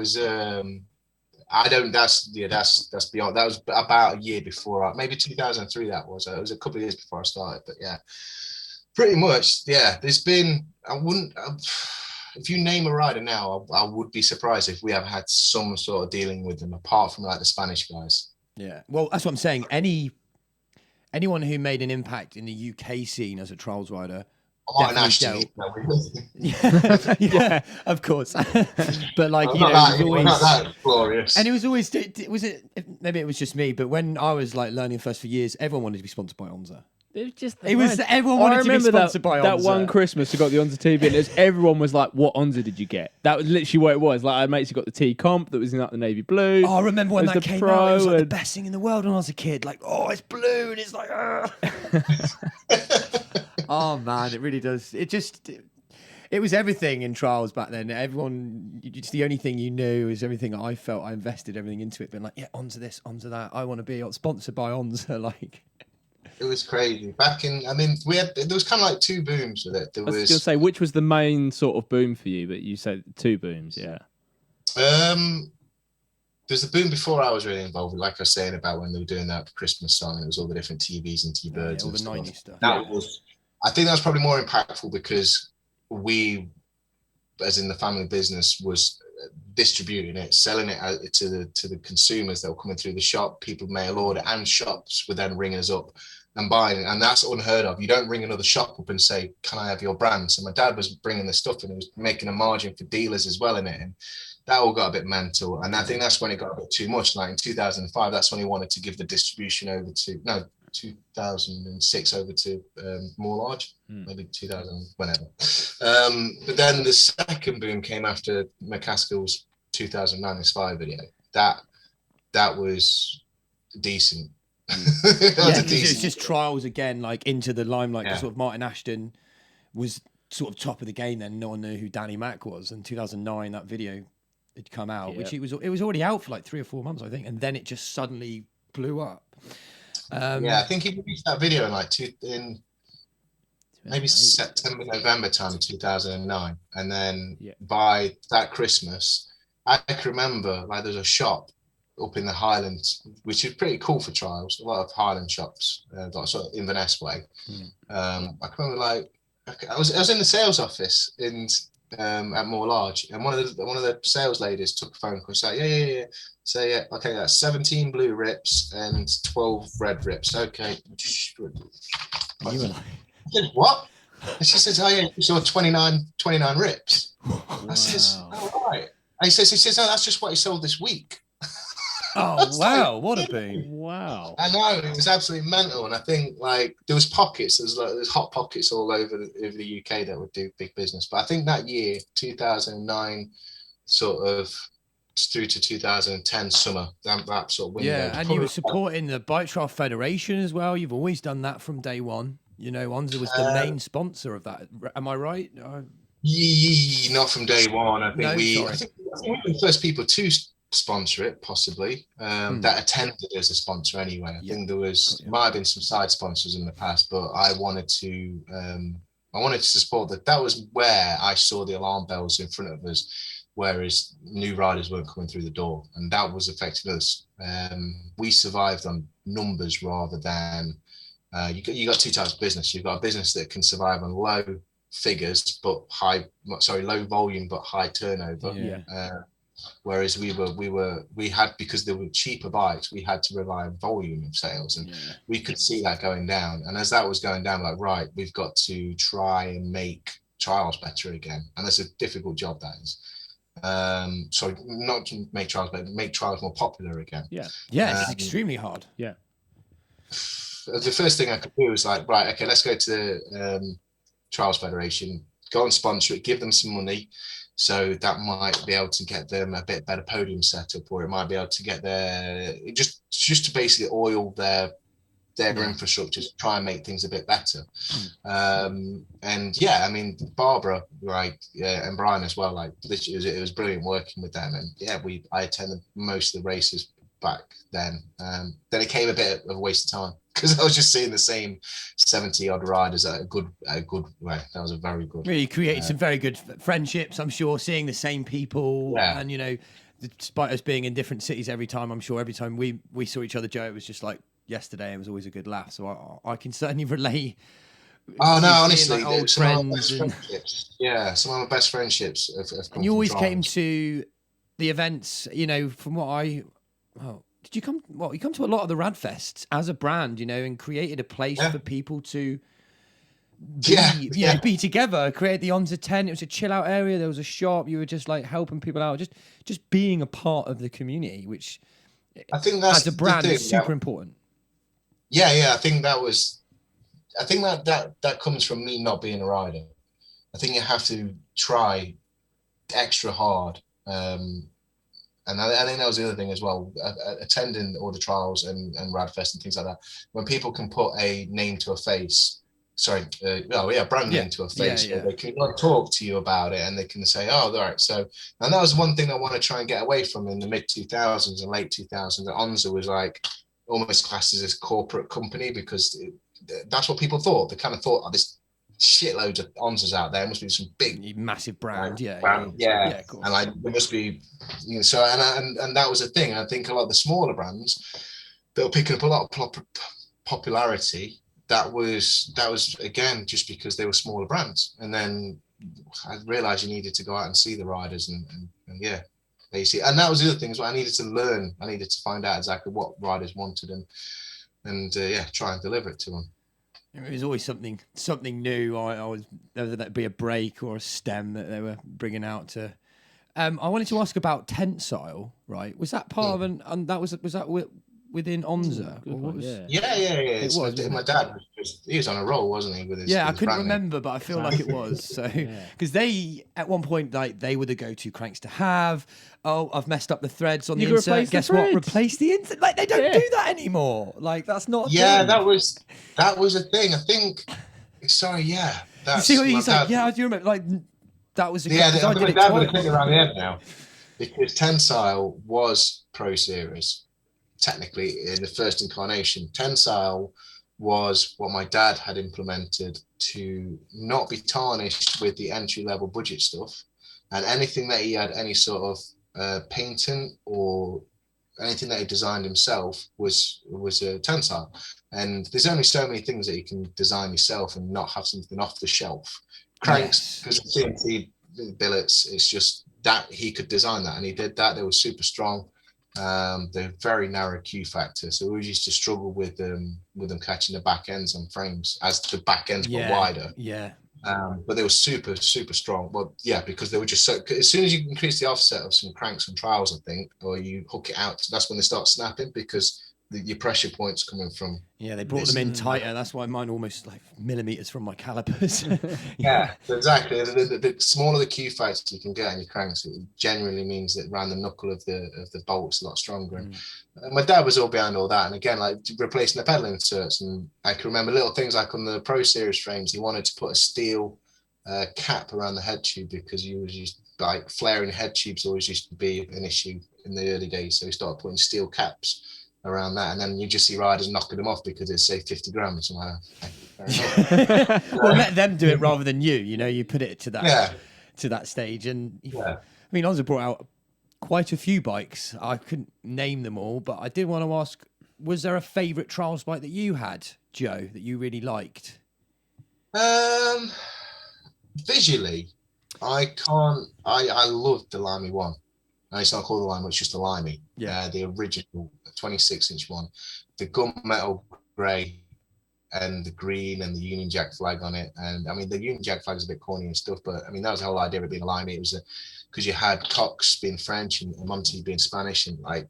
beyond. That was about a year before, maybe 2003. That was. It was a couple of years before I started, but pretty much. Yeah, there's been. If you name a rider now, I would be surprised if we have had some sort of dealing with them, apart from like the Spanish guys. Yeah, well, that's what I'm saying. Anyone who made an impact in the UK scene as a trials rider. Yeah, of course. But like, we're not that glorious. And it was always, maybe it was just me, but when I was like learning first for years, everyone wanted to be sponsored by ONZA. Everyone wanted to be sponsored by ONZA. That one Christmas I got the ONZA TV, and everyone was like, what ONZA did you get? That was literally what it was. Like, I had mates who got the T Comp that was in like the navy blue. Oh, I remember when that came out. It was like the best thing in the world when I was a kid. Like, oh, it's blue, and it's like, oh man, it really does. It was everything in trials back then. It's the only thing you knew, is everything I felt. I invested everything into it, being like, yeah, ONZA this, ONZA that. I want to be sponsored by ONZA. Like, it was crazy. There was kind of like two booms with it. I was going to say, which was the main sort of boom for you? But you said two booms, yeah. There's the boom before I was really involved with, like I was saying about when they were doing that Christmas song. It was all the different TVs and T-Birds and all the stuff. 90s stuff. I think that was probably more impactful because we, as in the family business, was distributing it, selling it out to the consumers that were coming through the shop. People mail order, and shops were then ringing us up and buying it, and that's unheard of. You don't ring another shop up and say, can I have your brand? So my dad was bringing the stuff, and he was making a margin for dealers as well in it, and that all got a bit mental. And I think that's when it got a bit too much. Like in 2005, that's when he wanted to give the distribution over to 2006 over to More Large, maybe 2000, whenever. But then the second boom came after McCaskill's 2009 Inspire video. That was decent. It's just trials again, like into the limelight. Sort of Martin Ashton was sort of top of the game then. No one knew who Danny Mac was. In 2009, that video had come out, which it was already out for like 3 or 4 months, I think, and then it just suddenly blew up. I think he released that video in maybe September, November time, 2009, and then by that Christmas, I can remember like there's a shop up in the Highlands, which is pretty cool for trials. A lot of Highland shops, like sort of Inverness way. I can remember like I was in the sales office at More Large, and one of the sales ladies took a phone call. She's like, yeah. So okay, that's 17 blue rips and 12 red rips. Okay. I said, what? And she says, oh yeah, you saw 29 rips. Wow. I says, all right. And he says, no, that's just what he sold this week. Oh wow, what a boom. Wow. I know, it was absolutely mental. And I think like there was pockets, there's hot pockets all over the UK that would do big business. But I think that year, 2009, sort of through to 2010 summer, that sort of window. Yeah, and you were supporting the Bike Trial Federation as well. You've always done that from day one. You know, ONZA was the main sponsor of that. Am I right? Not from day one. I think we were the first people to sponsor it, possibly, that attended as a sponsor anyway. I think there might have been some side sponsors in the past, but I wanted to support that. That was where I saw the alarm bells in front of us, whereas new riders weren't coming through the door, and that was affecting us. We survived on numbers rather than you got two types of business. You've got a business that can survive on low figures but low volume but high turnover. Whereas we had, because there were cheaper bikes, we had to rely on volume of sales, and we could see that going down. And as that was going down, like, right, we've got to try and make trials better again. And that's a difficult job, that is. So not to make trials better, make trials more popular again. It's extremely hard. The first thing I could do was like, right, okay, let's go to the Trials Federation, go and sponsor it, give them some money. So that might be able to get them a bit better podium setup, or it might be able to get just to basically oil their infrastructure to try and make things a bit better. And I mean, Barbara, right, and Brian as well, like it was brilliant working with them. And I attended most of the races back then. Then it came a bit of a waste of time, because I was just seeing the same 70 odd riders at a good way. That was a very good. Really created some very good friendships, I'm sure, seeing the same people. And, you know, despite us being in different cities every time, I'm sure every time we saw each other, Joe, it was just like yesterday. It was always a good laugh. So I can certainly relate. Oh no, honestly, like old friends. Some of my best friendships have come. And you always came to the events, you know, from what did you come? Well, you come to a lot of the Radfests as a brand, you know, and created a place for people to be together. Create the ONZA tent. It was a chill out area. There was a shop. You were just like helping people out, just being a part of the community, which I think that's as a brand is super important. I think that comes from me not being a rider. I think you have to try extra hard. And I think that was the other thing as well, attending all the trials and Radfest and things like that. When people can put a name to a face, brand name to a face, they can talk to you about it, and they can say, oh, all right. So, and that was one thing I want to try and get away from in the mid 2000s and late 2000s. That ONZA was like almost classed as this corporate company, because that's what people thought. They kind of thought, this shitloads of ONZAs out there, must be some big massive brand. Of course. And like there must be, you know, so and that was a thing. I think a lot of the smaller brands that were picking up a lot of popularity, that was again just because they were smaller brands. And then I realized you needed to go out and see the riders and basically, and that was the other thing is what I needed to learn. I needed to find out exactly what riders wanted and try and deliver it to them. It was always something new. I was, whether that be a brake or a stem that they were bringing out to. I wanted to ask about Tensile, right? Was that part of that within ONZA? Good Or what one, was? yeah. Yeah. It was. My dad he was on a roll, wasn't he? With his Yeah, I his couldn't brand name. remember, but I feel like it was. So, Yeah. because they at one point like they were the go-to cranks to have. Oh, I've messed up the threads on You the can insert. replace the Guess what? threads. Replace the insert. Like they don't Yeah. do that anymore. Like that's not. A Yeah, thing. that was a thing. I think. Sorry, yeah. You That's see what my he's like? dad. Yeah, I do remember. Like that was. Yeah, Because I I think did my it dad would have twice. taken around the head now because Tensile was Pro Series. Technically, in the first incarnation, Tensile was what my dad had implemented to not be tarnished with the entry level budget stuff, and anything that he had any sort of patent or anything that he designed himself was a Tensile. And there's only so many things that you can design yourself and not have something off the shelf. Cranks, because CNC billets, it's just that he could design that, and he did that. They were super strong. They're very narrow Q factor, so we used to struggle with them catching the back ends on frames as the back ends were wider. Yeah. But they were super strong. Well, yeah, because they were just so. As soon as you increase the offset of some cranks and trials, I think, or you hook it out, that's when they start snapping because your pressure points coming from. Yeah, they brought them in tighter. That's why mine almost like millimeters from my calipers. Yeah, exactly. The smaller the Q factor you can get on your cranks, it generally means that around the knuckle of the bolt's a lot stronger. And my dad was all behind all that. And again, like replacing the pedal inserts, and I can remember little things like on the Pro Series frames, he wanted to put a steel cap around the head tube because you was used like flaring head tubes always used to be an issue in the early days. So he started putting steel caps around that, and then you just see riders knocking them off because it's say 50 grams. Well, let them do it rather than you. You know, you put it to that stage, and I mean, ONZA brought out quite a few bikes. I couldn't name them all, but I did want to ask: was there a favourite trials bike that you had, Joe, that you really liked? Visually, I loved the Limey one. And it's not called the Limey, it's just the Limey. Yeah, the original 26-inch one, the gunmetal grey and the green and the Union Jack flag on it. And I mean, the Union Jack flag is a bit corny and stuff, but I mean, that was the whole idea of it being a Limey. It was because you had Cox being French and Monty being Spanish, and like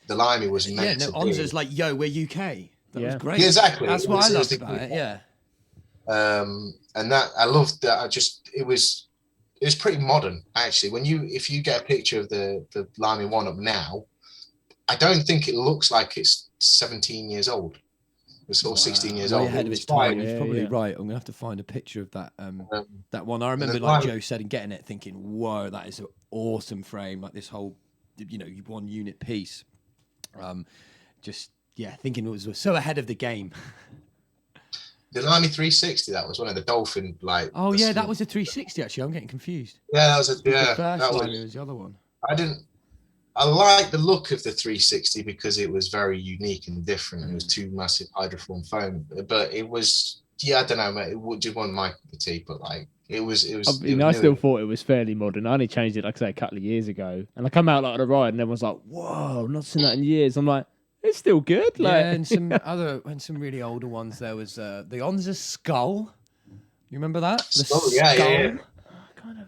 the Limey was meant to be. ONZA's like, yo, we're UK. That was great. Yeah, exactly. That's what I loved about it. Yeah. And that I loved that. It was pretty modern actually. If you get a picture of the Limey one up now, I don't think it looks like it's 17 years old. It's sort of 16 years old. Ahead of its time. He's probably right. I'm gonna have to find a picture of that that one. I remember, like Joe said, and getting it, thinking, "Whoa, that is an awesome frame! Like this whole, one unit piece." Thinking it was so ahead of the game. The Limey 360, that was one of the Dolphin like. Oh yeah, that was a 360 actually. I'm getting confused. Yeah, that was the first Limey was the other one. I like the look of the 360 because it was very unique and different. It was two massive hydroform foam, but it was, I don't know, mate, it just wasn't my cup of tea, but like it was. I still thought it was fairly modern. I only changed it, like I say, a couple of years ago, and I come out like on a ride, and everyone's like, "Whoa, not seen that in years." I'm like, it's still good. Like, and some really older ones. There was the ONZA Skull. You remember that? The Skull, yeah.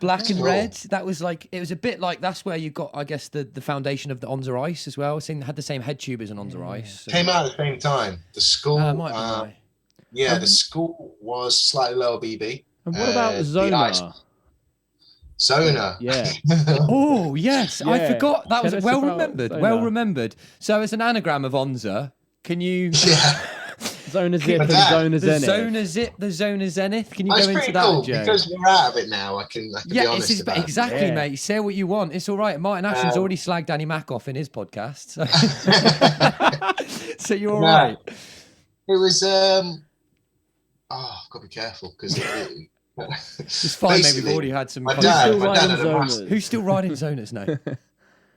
Black and red. That was like, it was a bit like, that's where you got, I guess, the foundation of the ONZA Ice as well. It had the same head tube as an ONZA Ice. So. Came out at the same time. The Skull, the Skull was slightly lower BB. And what about Zona? Zona. Yeah. Oh, yes. Yeah. I forgot. That was well remembered. Zona. Well remembered. So it's an anagram of ONZA. Can you... Yeah. Zona Zip and Zona Zenith. Zona Zip, the Zona Zenith. Can you go into that, cool, Joe? Because we're out of it now, I can be honest about exactly, mate. Say what you want. It's all right. Martin Ashton's already slagged Danny Mack off in his podcast. So you're all right. It was... I've got to be careful because... It's fine, mate. We've already had some... My dad Who's still riding Zonas now?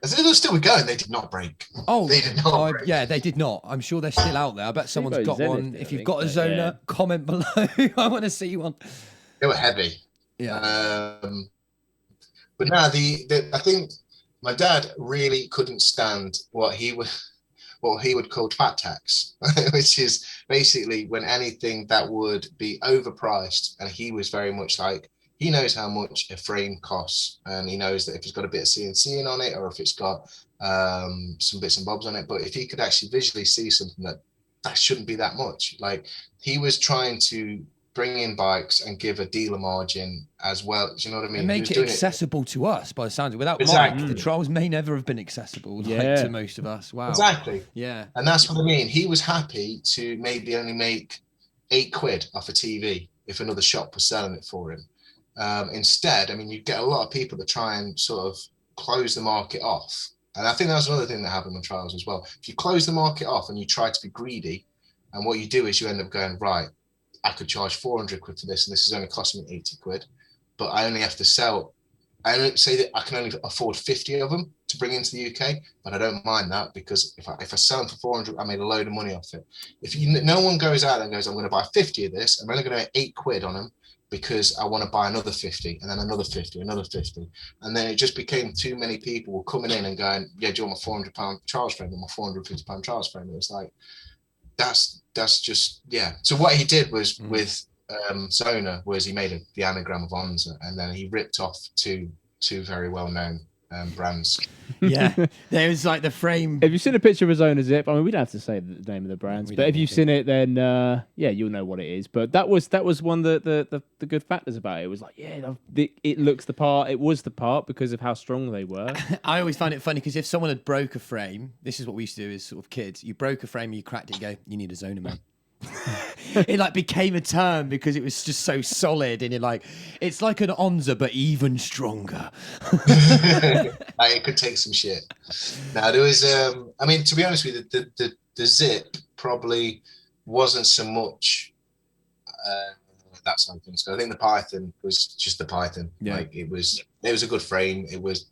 They're still going. They did not break. Oh, they did not break. Yeah, they did not. I'm sure they're still out there. I bet someone's got Zenith, one. If you've got a Zona, comment below. I want to see one. They were heavy. Yeah. But now I think my dad really couldn't stand what he would call fat tax, which is basically when anything that would be overpriced, and he was very much like, he knows how much a frame costs, and he knows that if it's got a bit of CNC on it, or if it's got some bits and bobs on it. But if he could actually visually see something that shouldn't be that much, like he was trying to bring in bikes and give a dealer margin as well. Do you know what I mean? And make it accessible to us, by the sounds of it. Without exactly. Mike, the trials may never have been accessible to most of us. Wow. Exactly. Yeah. And that's what I mean. He was happy to maybe only make £8 off a TV if another shop was selling it for him. Instead, I mean, you get a lot of people that try and sort of close the market off. And I think that's another thing that happened on trials as well. If you close the market off and you try to be greedy, and what you do is you end up going, right, I could charge 400 quid for this, and this is only costing me 80 quid, but I only have to sell. I don't say that I can only afford 50 of them to bring into the UK, but I don't mind that, because if I sell them for 400, I made a load of money off it. If no one goes out and goes, I'm going to buy 50 of this, I'm only going to make 8 quid on them because I want to buy another 50, and then another 50, another 50. And then it just became too many people were coming in and going, yeah, do you want my £400 charge frame or my £450 charge frame? It was like, that's just, yeah. So what he did was with Zona was he made the anagram of ONZA, and then he ripped off two very well-known brands. Yeah, there was like the frame. Have you seen a picture of a Zona Zip? I mean, we don't have to say the name of the brands, but if you've seen it, then yeah, you'll know what it is. But that was one of the good factors about it. It was like, yeah, it looks the part. It was the part because of how strong they were. I always find it funny because if someone had broke a frame, this is what we used to do as sort of kids. You broke a frame, you cracked it, you go, you need a Zona, mate. It like became a term because it was just so solid, and it's like an ONZA but even stronger. Like, it could take some shit. Now there was I mean, to be honest with you, the Zip probably wasn't so much that side of things. So I think the Python was just the Python. Yeah. Like it was a good frame. It was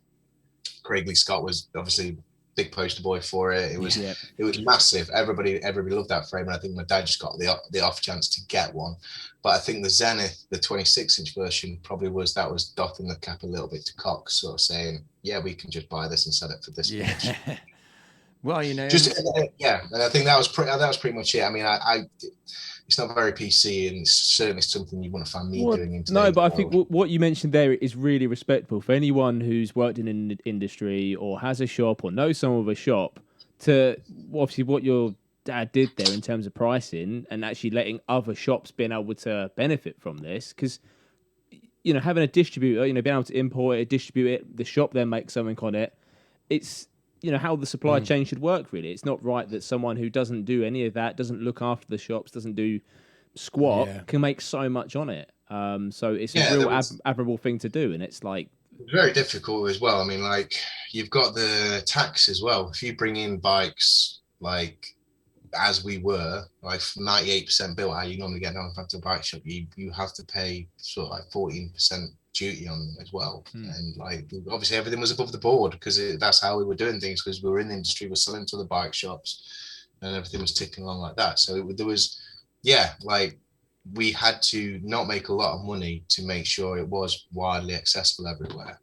Craig Lee Scott was obviously big poster boy for it. It was massive. Everybody loved that frame, and I think my dad just got the off chance to get one. But I think the Zenith, the 26-inch version, probably was doffing the cap a little bit to Cox, sort of saying, yeah, we can just buy this and sell it for this much. Well, you know, just yeah, and I think that was pretty much it. I mean, I it's not very PC, and it's certainly something you want to find me doing. Into no, but I think what you mentioned there is really respectful for anyone who's worked in an industry or has a shop or knows someone with a shop. To obviously what your dad did there in terms of pricing and actually letting other shops being able to benefit from this, because you know, having a distributor, you know, being able to import it, distribute it, the shop then makes something on it. It's, you know, how the supply chain should work, really. It's not right that someone who doesn't do any of that, doesn't look after the shops, doesn't do squat, can make so much on it. So it's a real admirable thing to do, and it's like very difficult as well. I mean, like, you've got the tax as well. If you bring in bikes like as we were, like 98% built how you normally get down to a bike shop, you have to pay sort of like 14% duty on them as well. And like obviously everything was above the board because that's how we were doing things, because we were in the industry, we're selling to the bike shops and everything was ticking along like that. So there was like we had to not make a lot of money to make sure it was widely accessible everywhere.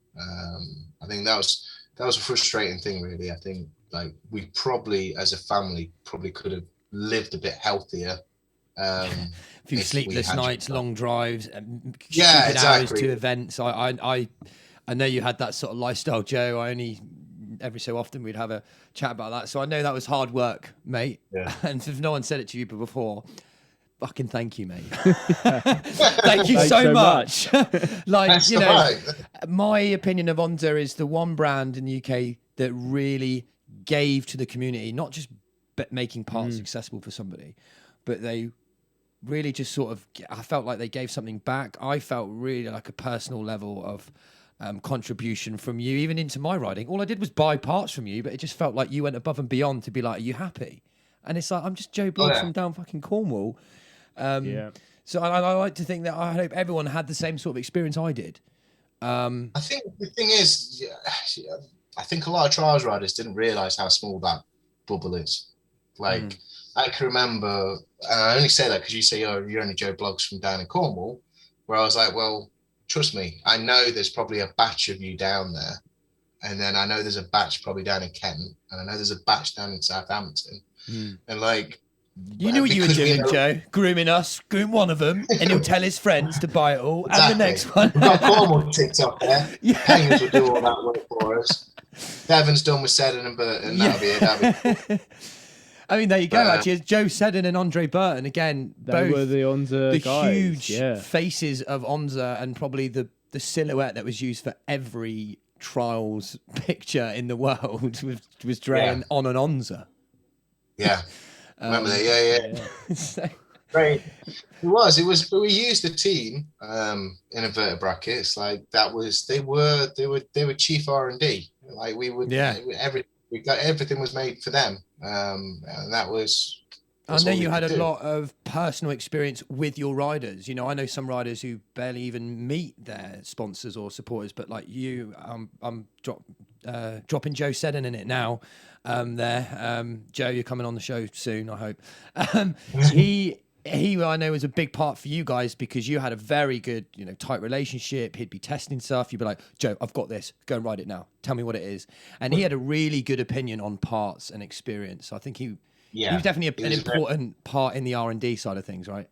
I think that was a frustrating thing, really. I think like we probably as a family probably could have lived a bit healthier. A few sleepless nights, long drives, exactly. hours to events. I know you had that sort of lifestyle, Joe. Every so often we'd have a chat about that. So I know that was hard work, mate. Yeah. And if no one said it to you before, fucking thank you, mate. Thank you so much. Like, that's you know, my opinion of ONZA is the one brand in the UK that really gave to the community, not just making parts accessible for somebody, but they really just sort of, I felt like they gave something back. I felt really like a personal level of contribution from you, even into my riding. All I did was buy parts from you, but it just felt like you went above and beyond to be like, are you happy? And it's like, I'm just Joe Bloggs from down fucking Cornwall. So I like to think that I hope everyone had the same sort of experience I did. I think the thing is, I think a lot of trials riders didn't realise how small that bubble is. Like, I can remember, and I only say that because you say you're only Joe Bloggs from down in Cornwall, where I was like, well, trust me, I know there's probably a batch of you down there, and then I know there's a batch probably down in Kent, and I know there's a batch down in Southampton, and like, you knew what you were doing, Joe. Grooming us, groom one of them, and he'll tell his friends to buy it all, and the next one. We've got Cornwall TikTok there. Haynes will do all that work for us. Devon's done with Seddon and Burton. That'll be it. That'll be I mean, there you go. Actually, it's Joe Seddon and Andre Burton again. They were the ONZA guys. Huge faces of ONZA, and probably the silhouette that was used for every trials picture in the world was drawn on an ONZA. Yeah, remember that? Yeah. So, great. It was. But we used the team in inverted brackets. Like that was. They were chief R&D. Like we would. Yeah. Everything was made for them. And that was. I know you had a lot of personal experience with your riders. You know, I know some riders who barely even meet their sponsors or supporters, but like you, I'm dropping Joe Seddon in it now. Joe, you're coming on the show soon, I hope. He I know was a big part for you guys because you had a very good, tight relationship. He'd be testing stuff. You'd be like, Joe, I've got this. Go and ride it now. Tell me what it is. And he had a really good opinion on parts and experience. I think he was definitely an important part in the R&D side of things, right?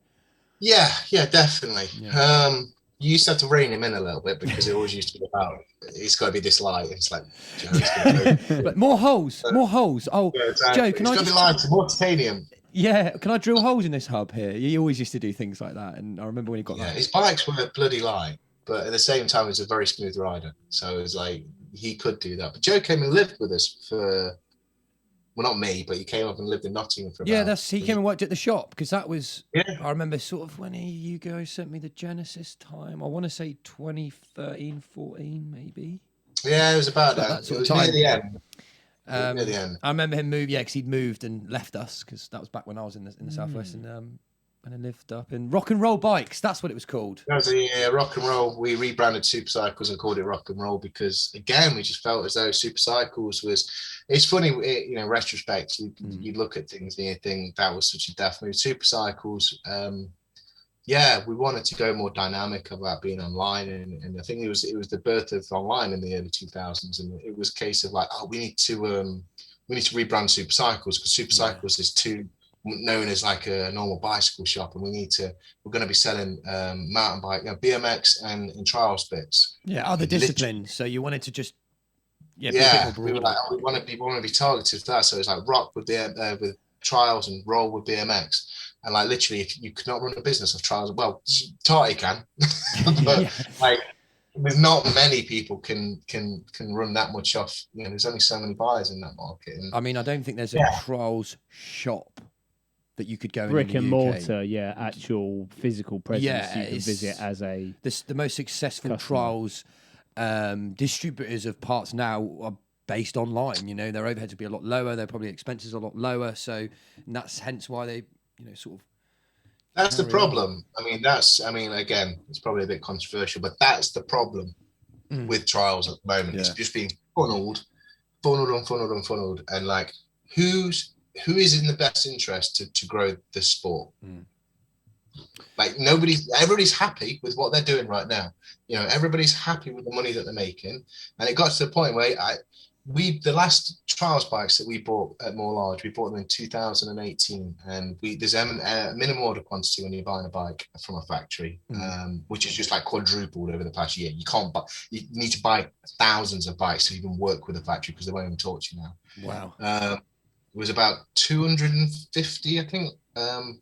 Yeah, definitely. Yeah. You used to have to rein him in a little bit because it always used to be about, it's got to be this light. It's like, but more holes. Oh, yeah, exactly. Joe, can it's got to be lighter, more titanium. Yeah, can I drill holes in this hub here? You always used to do things like that, and I remember when he got that. His bikes were bloody light, but at the same time, he's a very smooth rider. So it was like, he could do that. But Joe came and lived with us for... Well, not me, but he came up and lived in Nottingham for he came and worked at the shop because that was, I remember sort of when you guys sent me the Genesis time. I want to say 2013, 14, maybe. Yeah, it was about that. It was near the end. Near the end. I remember him move, because he'd moved and left us because that was back when I was in the Southwest and I lived up in Rock and Roll Bikes. That's what it was called. That was Rock and Roll. We rebranded Supercycles and called it Rock and Roll because, again, we just felt as though Supercycles was... It's funny, retrospect, you look at things and you think that was such a death move. Supercycles, we wanted to go more dynamic about being online, and I think it was the birth of online in the early 2000s, and it was a case of like, we need to rebrand Supercycles because Supercycles is too known as like a normal bicycle shop, and we're going to be selling mountain bike, BMX and trials bits. Yeah, other disciplines. So you wanted to just we were like, we want to be targeted for that. So it's like rock with with trials and roll with BMX, and like literally, if you could not run a business of trials, well, Tarty can, but like there's not many people can run that much off. There's only so many buyers in that market. And, I mean, I don't think there's a trials shop that you could go brick in and mortar, actual physical presence you can visit as a the most successful customer. Trials distributors of parts now are based online. Their overheads would be a lot lower, their probably expenses are a lot lower, so that's hence why they sort of that's the problem on. Again, it's probably a bit controversial, but that's the problem with trials at the moment. It's just being funneled, and like who is in the best interest to grow the sport? Like everybody's happy with what they're doing right now. Everybody's happy with the money that they're making, and it got to the point where the last trials bikes that we bought at More Large, we bought them in 2018, and there's a minimum order quantity when you're buying a bike from a factory, which is just like quadrupled over the past year. You need to buy thousands of bikes to even work with a factory because they won't even talk to you now. Wow. It was about 250, I think,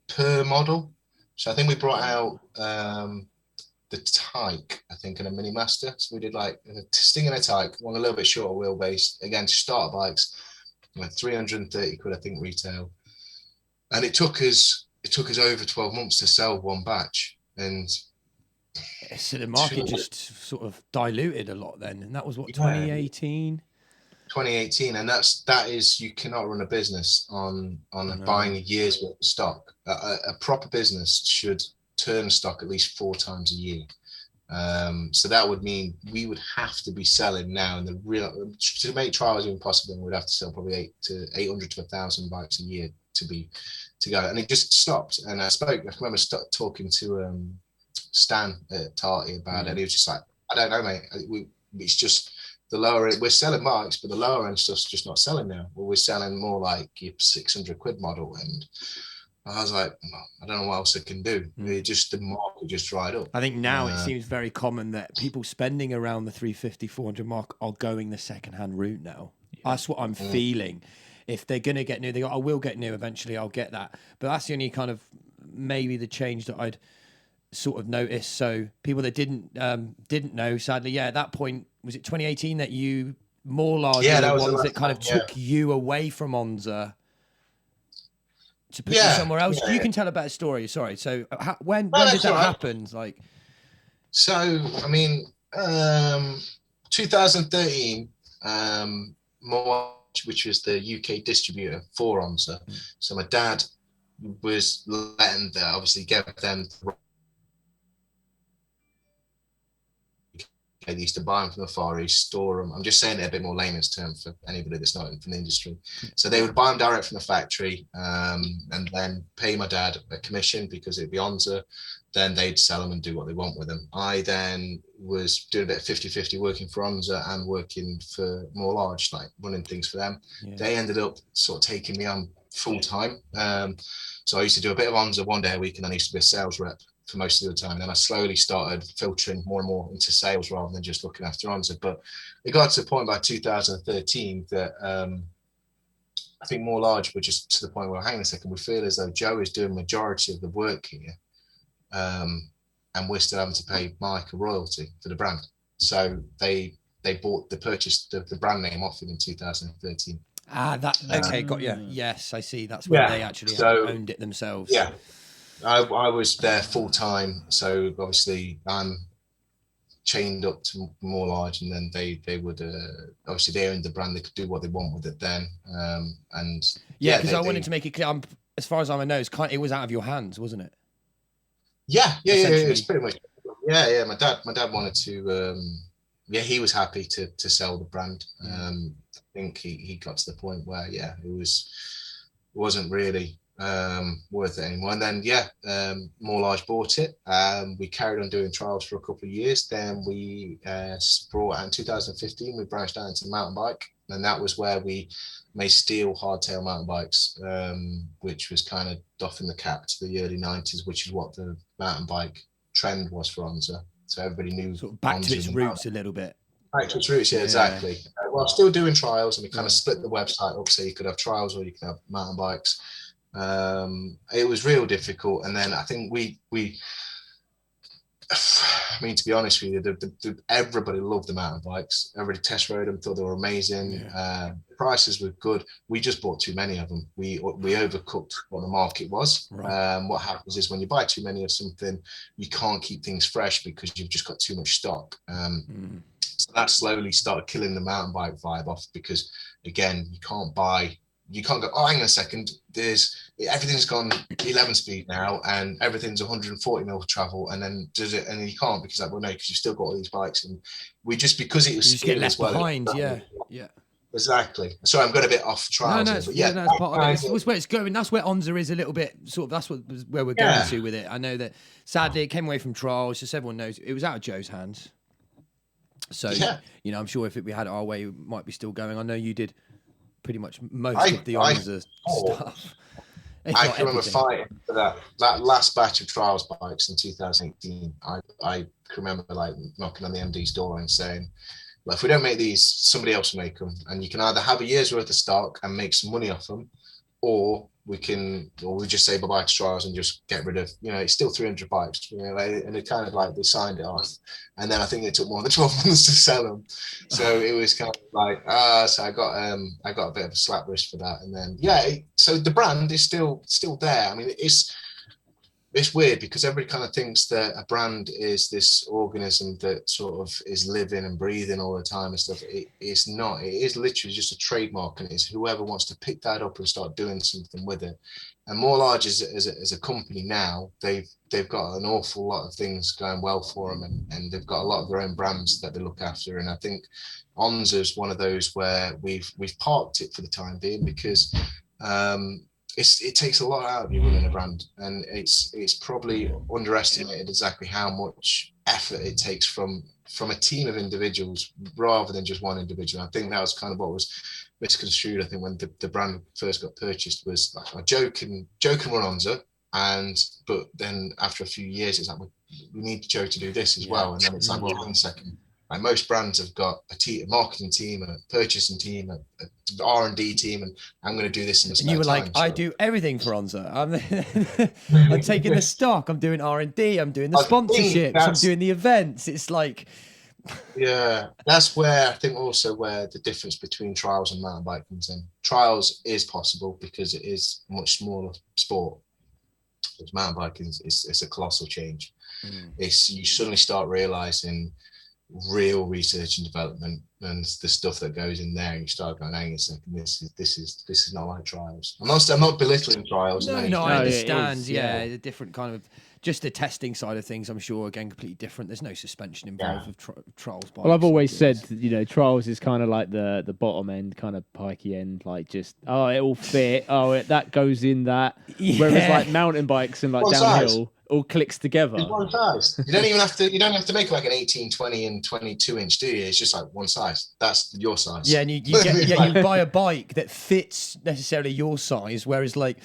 per model. So I think we brought out the Tyke, I think, and a Mini Master. So we did like a Sting and a Tyke, one a little bit shorter wheelbase. Again, to start bikes, like 330 quid, I think, retail. And it took us over 12 months to sell one batch. And so the market just sort of diluted a lot then. And that was what, 2018? 2018, and that is you cannot run a business on buying a year's worth of stock. A proper business should turn stock at least 4 times a year. So that would mean we would have to be selling now, and to make trials even possible, we'd have to sell probably 800 to 1,000 bikes a year to go, and it just stopped. And I remember talking to Stan at Tarty about it. He was just like, I don't know, mate. It's just the lower end, we're selling bikes, but the lower end stuff's just not selling now. Well, we're selling more like your 600 quid model, and I was like, well, I don't know what else I can do. The market just dried up. I think now it seems very common that people spending around the 350, 400 mark are going the second-hand route now. That's what I'm feeling. If they're going to get new, they go, I will get new eventually, I'll get that. But that's the only kind of maybe the change that I'd sort of noticed. So people that didn't know, sadly, at that point, was it 2018 that you more large were the ones that kind of took you away from ONZA to put you somewhere else? You can tell a better story. Sorry. So when did that happen? Like, so I mean, 2013, which was the UK distributor for ONZA. So my dad was letting obviously give them. They used to buy them from the Far East, store them. I'm just saying it a bit more layman's term for anybody that's not from the industry. So they would buy them direct from the factory, and then pay my dad a commission because it'd be ONZA. Then they'd sell them and do what they want with them. I then was doing a bit of 50-50 working for ONZA and working for More Large, like running things for them. Yeah. They ended up sort of taking me on full time. So I used to do a bit of ONZA one day a week, and then I used to be a sales rep for most of the time. And then I slowly started filtering more and more into sales rather than just looking after ONZA. But it got to the point by 2013 that I think More Large were just to the point where, hang on a second, we feel as though Joe is doing majority of the work here. And we're still having to pay Mike a royalty for the brand. So they purchased the brand name off him in 2013. Okay, got you. Yes, I see. That's when they actually owned it themselves. Yeah, I was there full time. So obviously I'm chained up to More Large, and then they would obviously they owned the brand. They could do what they want with it then. And because I wanted to make it clear. As far as I know, it was out of your hands, wasn't it? Yeah. It's pretty much. Yeah. My dad wanted to. He was happy to sell the brand. I think he got to the point where it wasn't really worth it anymore. And then More Large bought it. We carried on doing trials for a couple of years. Then we brought out in 2015. We branched out into mountain bike, and that was where we made steel hardtail mountain bikes, which was kind of doffing the cap to the early 90s, which is what the mountain bike trend was for ONZA. So everybody knew sort of back to its roots a little bit. Back to its roots, exactly. Well, still doing trials, and we kind of split the website up so you could have trials or you could have mountain bikes. It was real difficult, and then I think we I mean, to be honest with you, everybody loved the mountain bikes. Everybody test rode them, thought they were amazing. The prices were good. We just bought too many of them. We overcooked what the market was. Right. What happens is when you buy too many of something, you can't keep things fresh because you've just got too much stock. So that slowly started killing the mountain bike vibe off because, again, you can't go, oh, hang on a second, everything's gone 11 speed now and everything's 140 mil travel, and then does it, and then you can't because because you've still got all these bikes, and we just, because it was you just get left behind. Yeah. Exactly. Sorry, I'm going a bit off trials. No, that's part of it. It's where it's going. That's where ONZA is a little bit sort of. That's where we're going to with it. I know that sadly it came away from trials. Just everyone knows it was out of Joe's hands. So I'm sure if we had it our way, it might be still going. I know you did pretty much most of the ONZA stuff. I can remember fighting for that last batch of trials bikes in 2018. I can remember knocking on the MD's door and saying, well, if we don't make these, somebody else will make them, and you can either have a year's worth of stock and make some money off them, or we just say bye-bye to trials and just get rid of, it's still 300 bikes, and it kind of they signed it off. And then I think it took more than 12 months to sell them. So it was kind of so I got a bit of a slap wrist for that. And then, so the brand is still there. I mean, it's weird because everybody kind of thinks that a brand is this organism that sort of is living and breathing all the time and stuff. It's not. It is literally just a trademark, and it's whoever wants to pick that up and start doing something with it. And More Large as a company now, they've got an awful lot of things going well for them, and they've got a lot of their own brands that they look after. And I think ONZA is one of those where we've parked it for the time being because it takes a lot out of you running a brand, and it's probably underestimated exactly how much effort it takes from a team of individuals rather than just one individual. I think that was kind of what was misconstrued. I think when the brand first got purchased was like, Joe can run ONZA, but then after a few years it's like we need Joe to do this as well, and then it's like, well, 1 second. Like most brands have got a marketing team, a purchasing team, a R&D team, and I'm going to do this in the spare time. And you were like, I do everything for ONZA. I'm taking the stock. I'm doing R&D. I'm doing the sponsorships. I'm doing the events. It's like... Yeah, that's where I think also where the difference between trials and mountain bike comes in. Trials is possible because it is a much smaller sport. Whereas mountain biking it's a colossal change. It's you suddenly start realizing real research and development and the stuff that goes in there, and you start going, hang on a second, this is not like trials. I'm not belittling trials. No, I understand. The different kind of just the testing side of things. I'm sure again completely different. There's no suspension involved with trials. Bikes. Well, I've always said, trials is kind of like the bottom end, kind of pikey end, like just it'll fit. That goes in that. Yeah. Whereas like mountain bikes and like one downhill. Size. All clicks together. It's one size. You don't even have to make like an 18, 20, and 22 inch, do you? It's just like one size. That's your size. Yeah, and you buy a bike that fits necessarily your size, whereas like,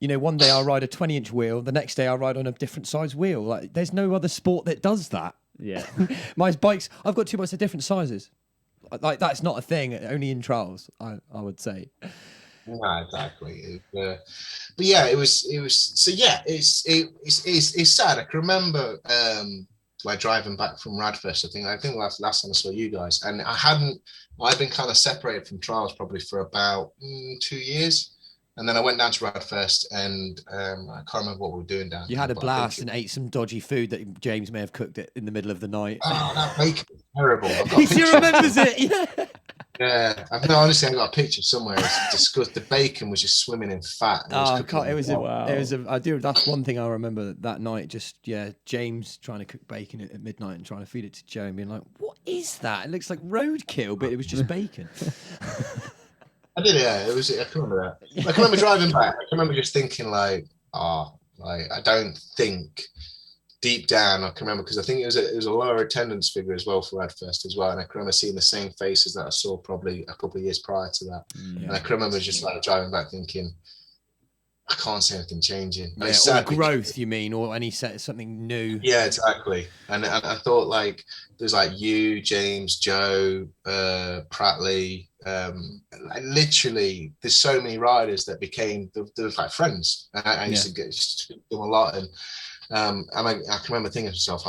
one day I'll ride a 20-inch wheel, the next day I'll ride on a different size wheel. Like, there's no other sport that does that. Yeah. My bikes, I've got 2 bikes of different sizes. Like, that's not a thing, only in trials, I would say. No, exactly. But yeah, it was. So yeah, it's sad. I can remember like driving back from Radfest. I think last time I saw you guys, and I'd been kind of separated from trials probably for about 2 years, and then I went down to Radfest, and I can't remember what we were doing down. You had a blast and ate some dodgy food that James may have cooked it in the middle of the night. Oh, that bacon was terrible. He still remembers it. Yeah. Yeah, honestly, I got a picture somewhere. It's disgusting. The bacon was just swimming in fat. That's one thing I remember that night. Just James trying to cook bacon at midnight and trying to feed it to Joe and being like, "What is that? It looks like roadkill, but it was just bacon." I did, yeah. It was. I can remember that. I can remember driving back. I can remember just thinking like I don't think. Deep down, I can remember because I think it was a lower attendance figure as well for Radfest as well, and I can remember seeing the same faces that I saw probably a couple of years prior to that. And I can remember just like driving back thinking, I can't see anything changing. Yeah, it's sad growth, you mean, or something new? Yeah, exactly. And I thought like there's like you, James, Joe, Prattley. Literally, there's so many riders that became they're like friends. I used to get to them a lot and. And I can remember thinking to myself,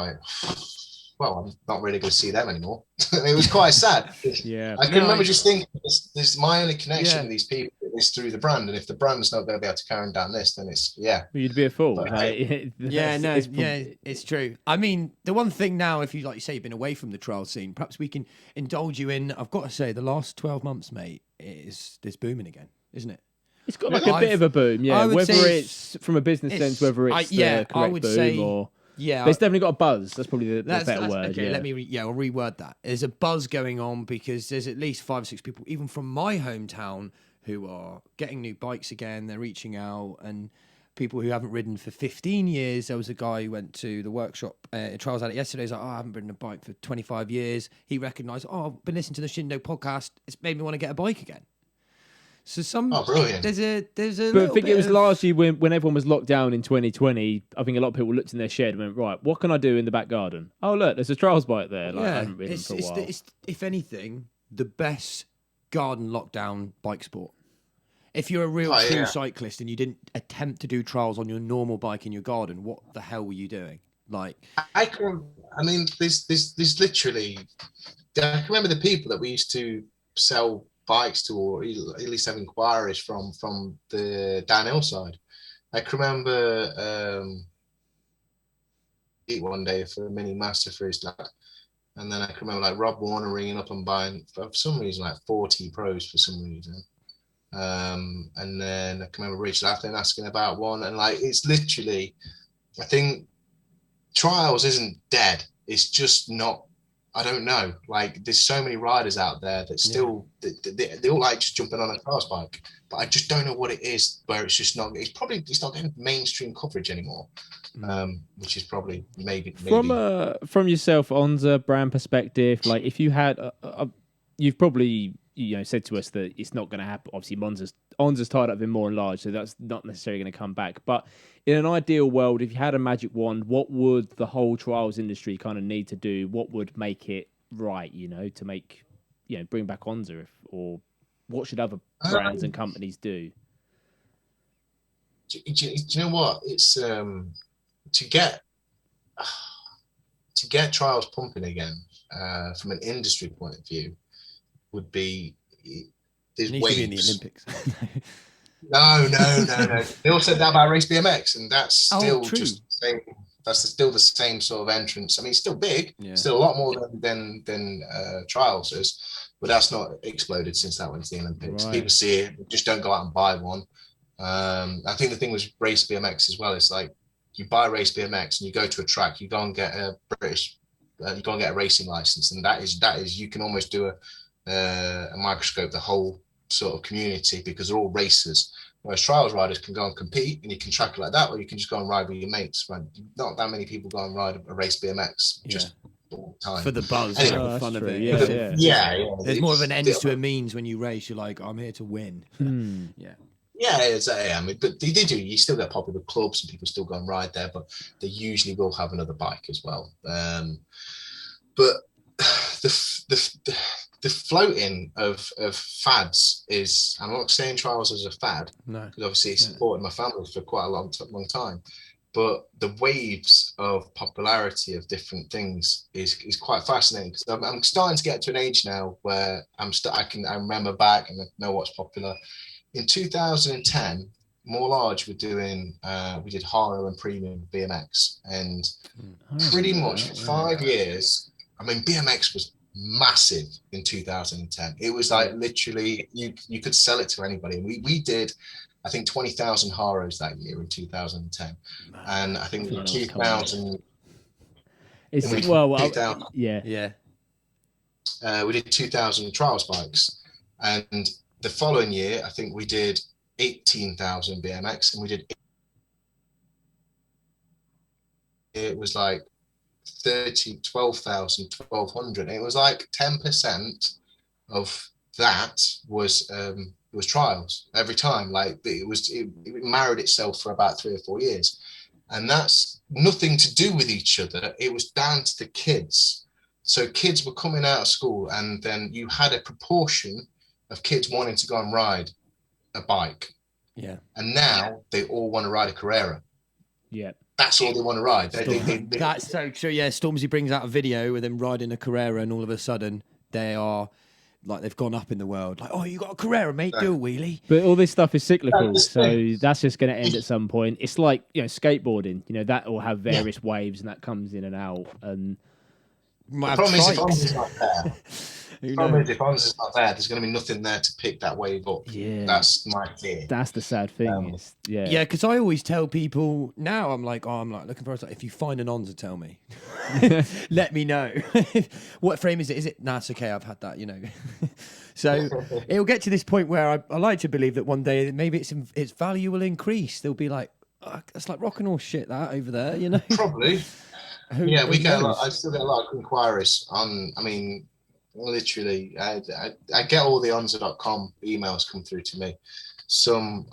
well, I'm not really going to see them anymore. It was quite sad. Yeah, I can remember just thinking, this my only connection with these people is through the brand, and if the brand's not going to be able to carry down this, then it's Well, you'd be a fool. But, it's true. I mean, the one thing now, if you like you say, you've been away from the trial scene, perhaps we can indulge you in. I've got to say, the last 12 months, mate, is booming again, isn't it? It's got like a bit of a boom, yeah. Whether it's from a business sense, whether it's the correct boom or... Yeah. It's definitely got a buzz. That's probably the better word. Okay, let me I'll reword that. There's a buzz going on because there's at least 5 or 6 people, even from my hometown, who are getting new bikes again. They're reaching out, and people who haven't ridden for 15 years. There was a guy who went to the workshop, trials at it yesterday. He's like, I haven't ridden a bike for 25 years. He recognised, I've been listening to the Shindo podcast. It's made me want to get a bike again. So brilliant. There's a. But I think it was largely when everyone was locked down in 2020. I think a lot of people looked in their shed and went, right, what can I do in the back garden? Oh look, there's a trials bike there. Like, I haven't ridden for a while. It's if anything, the best garden lockdown bike sport. If you're a real true cyclist and you didn't attempt to do trials on your normal bike in your garden, what the hell were you doing? Like, there's literally. I can remember the people that we used to sell bikes to, or at least have inquiries from the downhill side. I can remember one day for a mini master for his dad, and then I can remember like Rob Warner ringing up and buying for some reason like 40 pros for some reason, and then I can remember Richard Atherton asking about one, and like it's literally, I think trials isn't dead, it's just not I don't know. Like, there's so many riders out there that still they all like just jumping on a cars bike, but I just don't know what it is. Where it's just not. It's not getting mainstream coverage anymore, which is probably maybe from yourself, ONZA brand perspective. Like, if you had, you've probably said to us that it's not going to happen. Obviously, ONZA's tied up in more and large, so that's not necessarily going to come back. But in an ideal world, if you had a magic wand, what would the whole trials industry kind of need to do? What would make it right, to make, bring back ONZA, or what should other brands and companies do? Do you know what? It's to get trials pumping again from an industry point of view would be there's it needs waves. to be in the Olympics. No. They all said that about Race BMX, and that's still just the same. That's still the same sort of entrance. I mean, it's still big, still a lot more than trials is, but that's not exploded since that went to the Olympics. Right. People see it, just don't go out and buy one. I think the thing with Race BMX as well is like you buy Race BMX and you go to a track, you go and get a you go and get a racing license, and that is you can almost do a microscope the whole sort of community because they're all racers. Whereas trials riders can go and compete and you can track it like that, or you can just go and ride with your mates. Right? Not that many people go and ride a Race BMX just all the time. For the buzz, anyway, for the fun of it. Yeah. There's more of an ends to a means when you race. You're like, I'm here to win. Yeah, exactly. I mean, but they do. You still get popular clubs and people still go and ride there, but they usually will have another bike as well. But the floating of fads is, I'm not saying trials as a fad, because obviously it's supported my family for quite a long time, but the waves of popularity of different things is quite fascinating, because I'm starting to get to an age now where I remember back and I know what's popular. In 2010, More Large we did Haro and Premium BMX, and pretty much for 5 years, I mean, BMX was massive in 2010. It was like literally you could sell it to anybody. We did, I think, 20,000 Haros that year in 2010, and I think in 2000. We did 2,000 trials bikes, and the following year, I think we did 18,000 BMX, and we did. It was like 12,000, 1,200. It was like 10% of that was trials every time. Like it married itself for about 3 or 4 years, and that's nothing to do with each other. It was down to the kids. So kids were coming out of school, and then you had a proportion of kids wanting to go and ride a bike. Yeah. And now they all want to ride a Carrera. Yeah. That's all they want to ride. That's so true. Yeah, Stormzy brings out a video with them riding a Carrera, and all of a sudden they are like they've gone up in the world. Like, oh, you got a Carrera, mate? Do a wheelie. But all this stuff is cyclical, so that's just going to end at some point. It's like skateboarding. That will have various waves, and that comes in and out. And the problem is if ONZA's not there. The problem is if ONZA's not there, there's going to be nothing there to pick that wave up. Yeah, that's my fear. That's the sad thing. Yeah, because I always tell people now. I'm like looking for. If you find an ONZA, tell me. Let me know. What frame is it? Is it? Nah, it's okay. I've had that. So it'll get to this point where I like to believe that one day maybe its value will increase. They'll be like, it's like rock and roll shit that over there. Probably. We get a lot. I still get a lot of inquiries on. I mean, literally, I get all the ONZA.com emails come through to me. Some,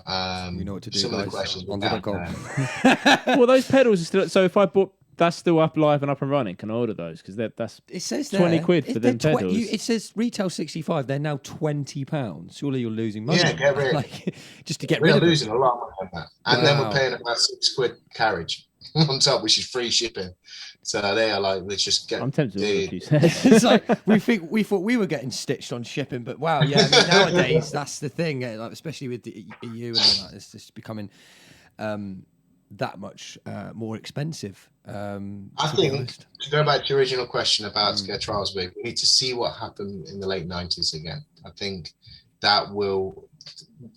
you know what to do. Some guys. of the questions. ONZA.com. Well, those pedals are still. So if I bought, that's still up live and up and running. Can I order those? Because that's it says 20 quid for them pedals. It says retail 65. They're now £20. Surely you're losing money. Yeah, get rid. Just to get rid of it. We're losing a lot of money on that, and then we're paying about £6 carriage on top, which is free shipping. So they are like, let's just get. I'm tempted to order. It's like we thought we were getting stitched on shipping, but wow, yeah. I mean, nowadays that's the thing, like, especially with the EU and all that. It's just becoming that much more expensive. I think to go back to your original question about to get trials big, we need to see what happened in the late 90s again. I think that will,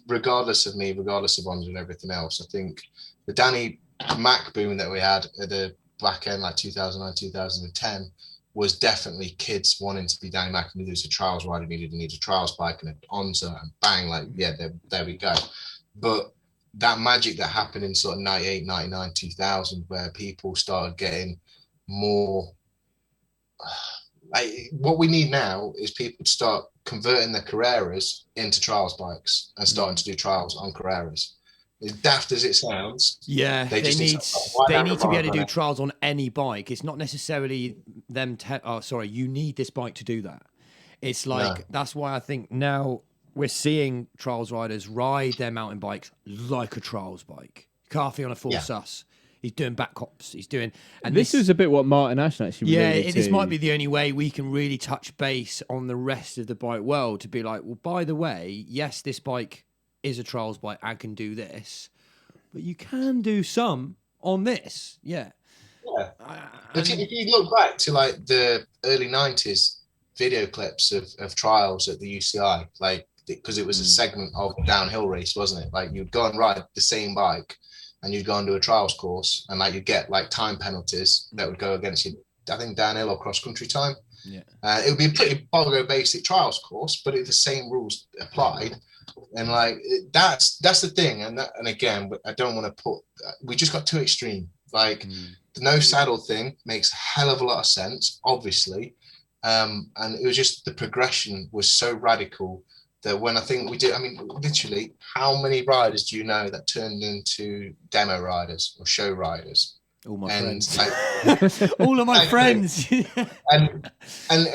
regardless of ONZA and everything else, I think the Danny Mac boom that we had at the back end, like 2009, 2010, was definitely kids wanting to be Danny Mac, and there's a trials rider needed a trials bike and an ONZA, and bang, like, yeah, there we go. But that magic that happened in sort of 98, 99, 2000, where people started getting more, like, what we need now is people to start converting their Carreras into trials bikes and starting to do trials on Carreras. As daft as it sounds, yeah, they need to be able to do trials on any bike. It's not necessarily them. You need this bike to do that. It's like that's why I think now we're seeing trials riders ride their mountain bikes like a trials bike. Carthy on a full sus. He's doing back cops. He's doing, and this is a bit what Martin Ashton actually. This might be the only way we can really touch base on the rest of the bike world to be like, well, by the way, yes, this bike is a trials bike and can do this, but you can do some on this. Yeah. If you look back to like the early 90s video clips of trials at the UCI, like, because it was a segment of a downhill race, wasn't it? Like, you'd go and ride the same bike and you'd go and do a trials course, and like you'd get like time penalties that would go against you, I think downhill or cross country time. Yeah. It would be a pretty boggo basic trials course, but the same rules applied. And like that's the thing, and again, I don't want to we just got too extreme. Like the no saddle thing makes a hell of a lot of sense, obviously, and it was just the progression was so radical that when I think we did, I mean, literally, how many riders do you know that turned into demo riders or show riders? All my friends, all of my friends, and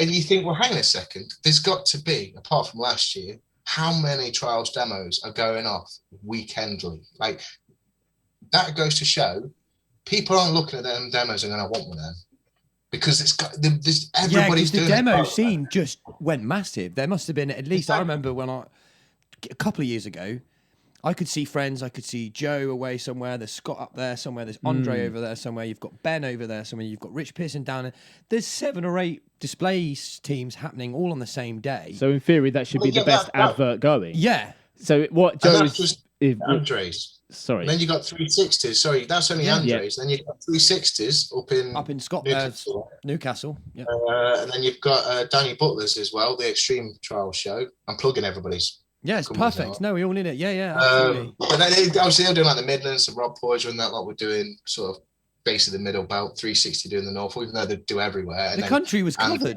you think, well, hang on a second, there's got to be, apart from last year, how many trials demos are going off weekendly? Like, that goes to show people aren't looking at them demos and going, I want one of them. Because it's got, there's everybody's doing it. The demo scene just went massive. There must have been, at least I remember when a couple of years ago, I could see friends, I could see Joe away somewhere, there's Scott up there somewhere, there's Andre over there somewhere, you've got Ben over there somewhere, you've got Rich Pearson down there. There's 7 or 8 display teams happening all on the same day. So in theory, that should be the best advert going. Yeah. So what Joe is... just Andres. Sorry. And then you got 360s. Sorry, that's only Andres. Then you've got 360s up in Scotland, Newcastle. Yeah. And then you've got Danny Butler's as well, the Extreme Trial Show. I'm plugging everybody's. Yeah, it's perfect. No, we all need it. Yeah, absolutely. But then obviously they're doing like the Midlands, so Rob Poyzer and that lot were doing sort of base of the middle belt, 360 doing the North, even though they do everywhere. And the country was covered.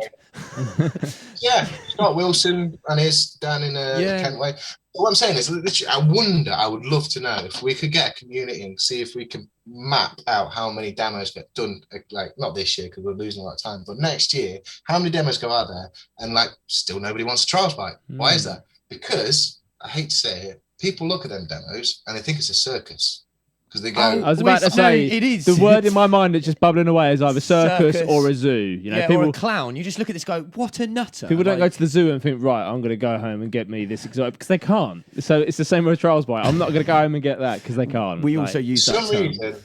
Yeah, Scott Wilson and his down in Kent Way. What I'm saying is, literally, I would love to know if we could get a community and see if we can map out how many demos get done, like, not this year because we're losing a lot of time, but next year, how many demos go out there and like still nobody wants a trials bike. Why is that? Because, I hate to say it, people look at them demos and they think it's a circus. Because they go... I was about to say, it is. The word in my mind that's just bubbling away is either circus or a zoo. You know, people, or a clown. You just look at this guy, what a nutter. People don't go to the zoo and think, right, I'm going to go home and get me this exotic, because they can't. So it's the same with a trials bike. I'm not going to go home and get that because they can't. We also use that term. Reason,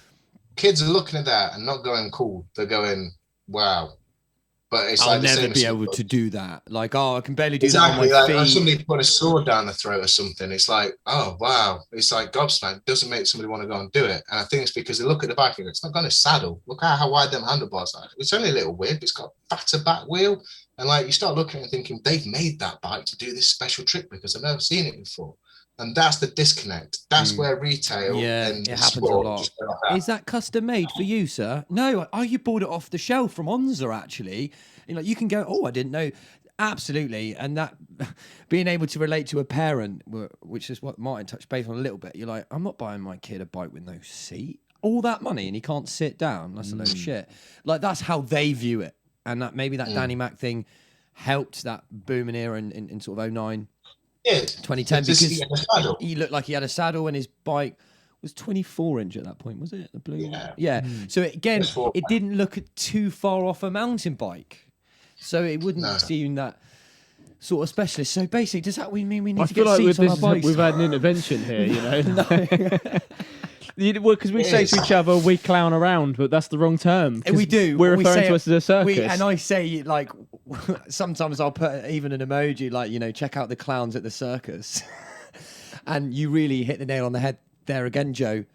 kids are looking at that and not going cool. They're going, wow. But it's I'll never be able to do that. Like, I can barely do that on my feet. Like somebody put a sword down the throat or something. It's like, oh, wow. It's like gobsmacked. Doesn't make somebody want to go and do it. And I think it's because they look at the back and it's not got a saddle. Look at how wide them handlebars are. It's only a little weird. It's got a fatter back wheel. And like, you start looking and thinking, they've made that bike to do this special trick because I've never seen it before. And that's the disconnect. That's where retail and it happens a lot. Is that custom made for you, sir? No, you bought it off the shelf from ONZA, actually. You can go, oh, I didn't know. Absolutely. And that being able to relate to a parent, which is what Martin touched base on a little bit. You're like, I'm not buying my kid a bike with no seat. All that money and he can't sit down. That's a load of shit. Like, that's how they view it. And that maybe that Danny Mac thing helped that booming era in sort of 09. 2010, because he looked like he had a saddle and his bike was 24-inch at that point, was it? The blue. Yeah. So again, it didn't look too far off a mountain bike, so it wouldn't seem that sort of specialist. So basically, does that mean we need to get seats on our bikes? We've had an intervention here, you know. Because we say to each other, we clown around, but that's the wrong term. We do. We're referring to us as a circus. And I say, like, sometimes I'll put even an emoji, like, check out the clowns at the circus. And you really hit the nail on the head there again, Joe.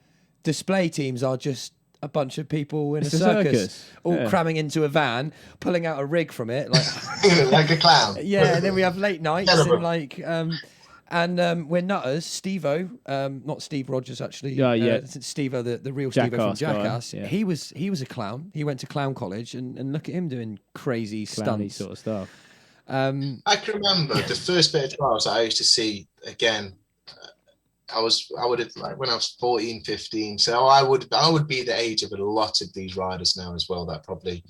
Display teams are just a bunch of people in It's a a circus, all yeah. cramming into a van, pulling out a rig from it, like like a clown. yeah. And then we have late nights Terrible. and like we're nutters. Steve-O, not Steve Rogers actually. Steve-O, the real Steve-O from Jackass. Guy, yeah. He was a clown. He went to clown college, and look at him doing crazy Clowny stunts. sort of stuff. I can remember the first bit of trials I used to see again. I would have, like, when I was 14, 15. So I would be the age of a lot of these riders now as well. They'll probably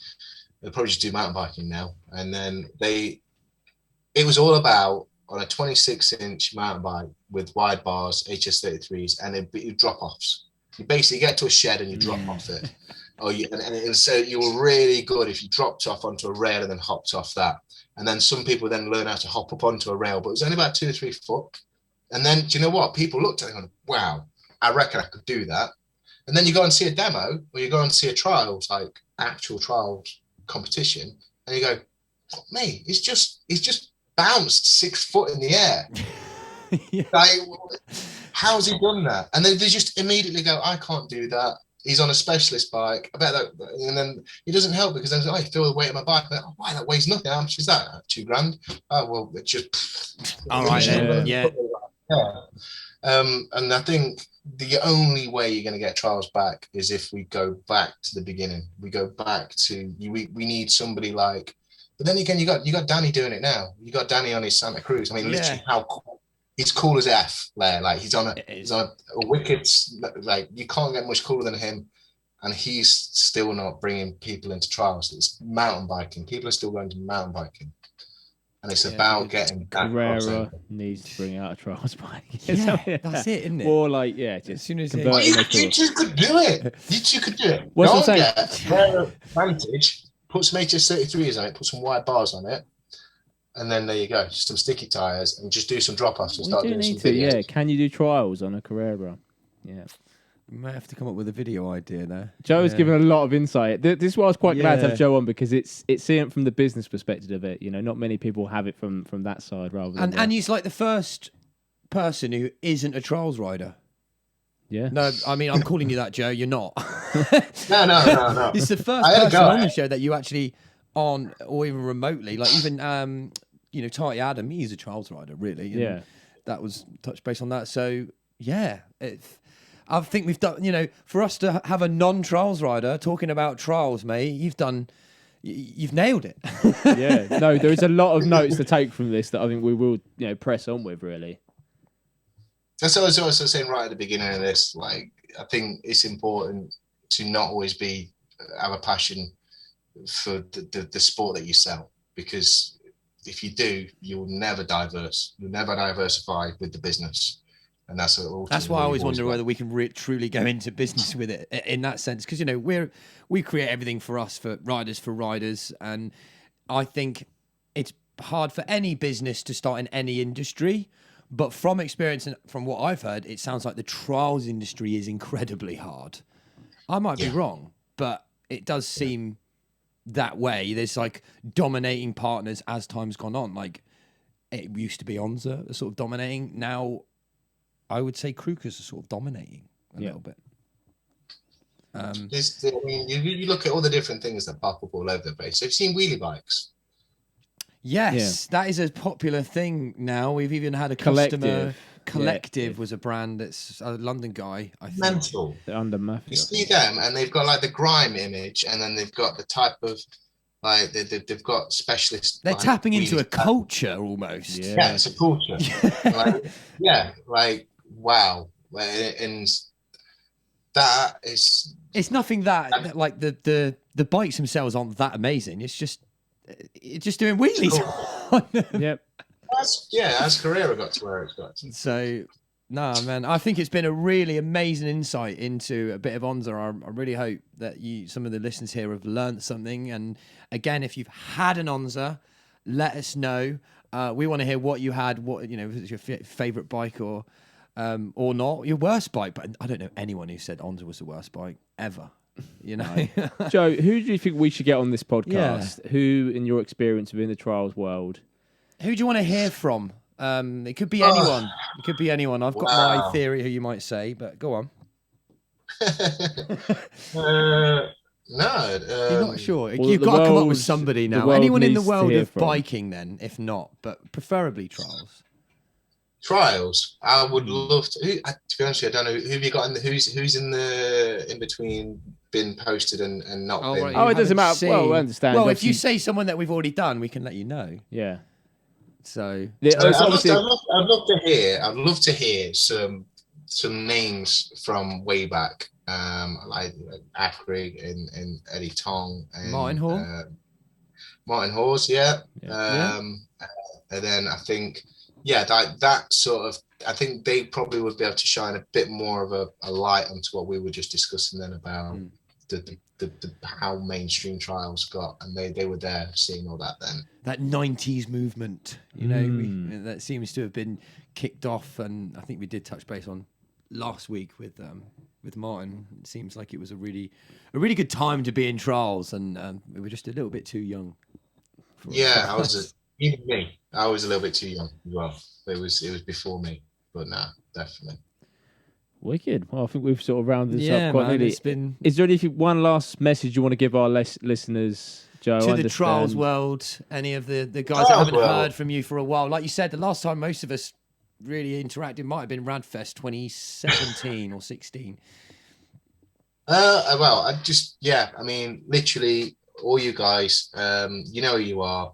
just do mountain biking now. And then it was all about on a 26-inch mountain bike with wide bars, HS33s, and it'd be drop-offs. You basically get to a shed and you drop off it. So you were really good if you dropped off onto a rail and then hopped off that. And then some people then learn how to hop up onto a rail, but it was only about 2 or 3 foot. And then, do you know what? People looked at it and went, wow, I reckon I could do that. And then you go and see a demo, or you go and see a trials, like actual trials competition, and you go, oh, mate, he's just bounced 6 foot in the air. Yeah. Like, how's he done that? And then they just immediately go, I can't do that. He's on a specialist bike. I bet that, and then it doesn't help because then I feel the weight of my bike. Like, oh, why, that weighs nothing. How much is that? $2,000. Oh well, it just. All right, yeah. And I think the only way you're going to get trials back is if we go back to the beginning. We go back to we need somebody like. But then again, you got Danny doing it now. You got Danny on his Santa Cruz. I mean, literally, how cool. He's cool as F there. Like he's on a wicked, like you can't get much cooler than him, and he's still not bringing people into trials. It's mountain biking. People are still going to mountain biking, and it's about getting that Carrera needs to bring out a trials bike. Yeah, that's it, isn't it? Or like, just as soon as you two could do it. You two could do it. What's Go I'm and get Carrera Vantage, put some HS33s on it, put some wide bars on it. And then there you go, just some sticky tires, and just do some drop-offs and start doing some videos. Yeah, can you do trials on a Carrera? Yeah. We might have to come up with a video idea there. Joe has given a lot of insight. This is why I was quite glad to have Joe on, because it's seeing it from the business perspective of it. You know, not many people have it from that side rather than... And he's like the first person who isn't a trials rider. Yeah. No, I mean, I'm calling you that, Joe. You're not. No. It's the first person on the show that you actually aren't, or even remotely, like even, Tighty Adam, he's a trials rider, really. And that was touch base on that. So, yeah, I think we've done, for us to have a non-trials rider talking about trials, mate, you've nailed it. Yeah, no, there is a lot of notes to take from this that I think we will, press on with, really. That's what I was also saying right at the beginning of this. Like, I think it's important to not always have a passion for the sport that you sell, because if you do, you'll never diversify with the business. And that's why I always wonder whether we can truly go into business with it in that sense, because we create everything for us, for riders, and I think it's hard for any business to start in any industry, but from experience and from what I've heard, it sounds like the trials industry is incredibly hard. I might be wrong, but it does seem that way. There's like dominating partners as time's gone on. Like it used to be ONZA sort of dominating. Now I would say Kruger's are sort of dominating a little bit. You look at all the different things that pop up all over the place. Have you seen wheelie bikes? Yes, that is a popular thing now. We've even had a customer. Collective was a brand that's a London guy, I think. Mental. They're under Mafia. You see them, and they've got like the grime image, and then they've got the type of like they've got specialists. They're tapping into a culture almost. Yeah, it's a culture. Like wow, and that is. It's nothing that like the bikes themselves aren't that amazing. It's just doing wheelies. Cool. Yep. As Carrera got to where it's got to. So, man, I think it's been a really amazing insight into a bit of ONZA. I really hope that some of the listeners here have learned something. And again, if you've had an ONZA, let us know. We want to hear what you had. What was it your favorite bike or not? Your worst bike? But I don't know anyone who said ONZA was the worst bike ever. Joe, who do you think we should get on this podcast? Who, in your experience within the trials world? Who do you want to hear from? It could be anyone. It could be anyone. I've got my theory who you might say, but go on. No. You're not sure. Well, You've the got to come up with world's- somebody the now. world Anyone in the needs to world hear of from. biking, then, if not, but preferably trials. Trials. I would love to. To be honest with you, I don't know who have you got in the who's in between been posted and not been. Right, Oh, you it doesn't haven't matter. Well, I seen- understand. Well, if you Obviously- say someone that we've already done, we can let you know. Yeah. So Yeah, So it's obviously- I'd love to hear some names from way back, like Akrig and Eddie Tong and Martin Hall. Martin Hawes, yeah. Yeah. And then I think, yeah, that sort of, I think they probably would be able to shine a bit more of a light onto what we were just discussing then about the how mainstream trials got, and they were there seeing all that then. that 90s movement, you know, that seems to have been kicked off, and I think we did touch base on last week with Martin. It seems like it was a really good time to be in trials, and we were just a little bit too young. Yeah, even me. I was a little bit too young as well. It was before me, but nah, definitely. Wicked. Well, I think we've sort of rounded this Yeah, up quite man, neatly. it's been Is there one last message you want to give our listeners, Joe? to the trials world. Any of the guys that haven't heard from you for a while. Like you said, the last time most of us really interacted might have been Radfest 2017 or 16. Well, I mean, literally all you guys, you know who you are.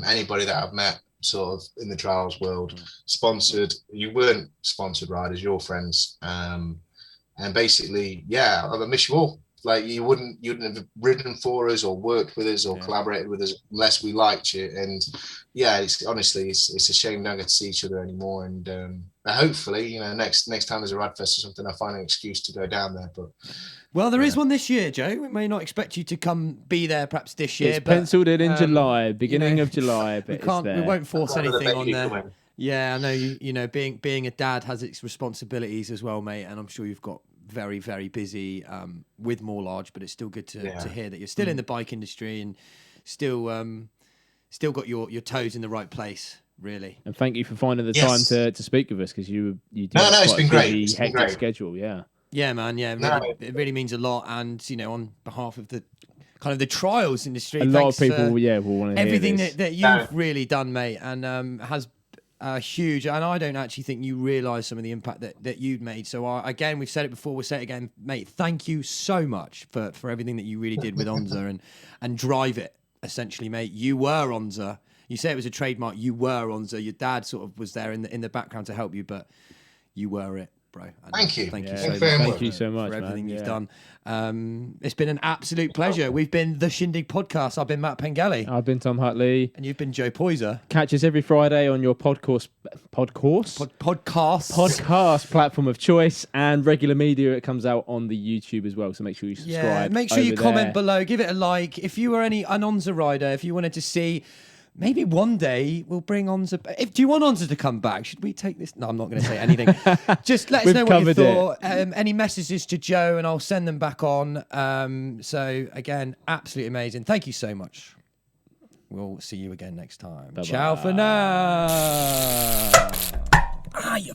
Anybody that I've met sort of in the trials world, sponsored, you weren't sponsored riders, your friends. And basically, yeah, I miss you all. Like you wouldn't have ridden for us or worked with us or collaborated with us unless we liked you. And yeah, it's a shame we don't get to see each other anymore. And hopefully, you know, next time there's a Radfest or something, I find an excuse to go down there. But well, there is one this year, Joe. We may not expect you to come be there perhaps this year. It's but, penciled in July, beginning of July. But we won't force anything on there. coming. Yeah, I know you know being a dad has its responsibilities as well, mate, and I'm sure you've got very, very busy with more large, but it's still good to hear that you're still in the bike industry and still got your toes in the right place, really. And thank you for finding the time to speak with us, because you do it's been great. busy, It's been hectic great. schedule. Yeah, man. Yeah, it really means a lot. And you know, on behalf of the kind of the trials industry, A lot of people, will want to everything hear this. that you've really done, mate, and has huge. And I don't actually think you realise some of the impact that you've made. So again, we've said it before, we'll say it again, mate. Thank you so much for everything that you really did with ONZA and drive it. Essentially, mate, you were ONZA. You say it was a trademark. You were ONZA. Your dad sort of was there in the background to help you, but you were it, bro. And Thank you. Thank you Thank so you very much. much. Thank you so much for everything man. you've done. It's been an absolute pleasure. We've been the Shindig Podcast. I've been Matt Pengelly. I've been Tom Hutley. And you've been Joe Poyzer. Catch us every Friday on your podcast platform of choice, and regular media. It comes out on the YouTube as well, so make sure you subscribe. Yeah, make sure you over comment there. below. Give it a like. If you were an ONZA rider, if you wanted to see, maybe one day we'll bring ONZA. Do you want ONZA to come back? Should we take this? No, I'm not going to say anything. Just let us We've know what you covered thought. Any messages to Joe, and I'll send them back on. So again, absolutely amazing. Thank you so much. We'll see you again next time. Bye-bye. Ciao for now. You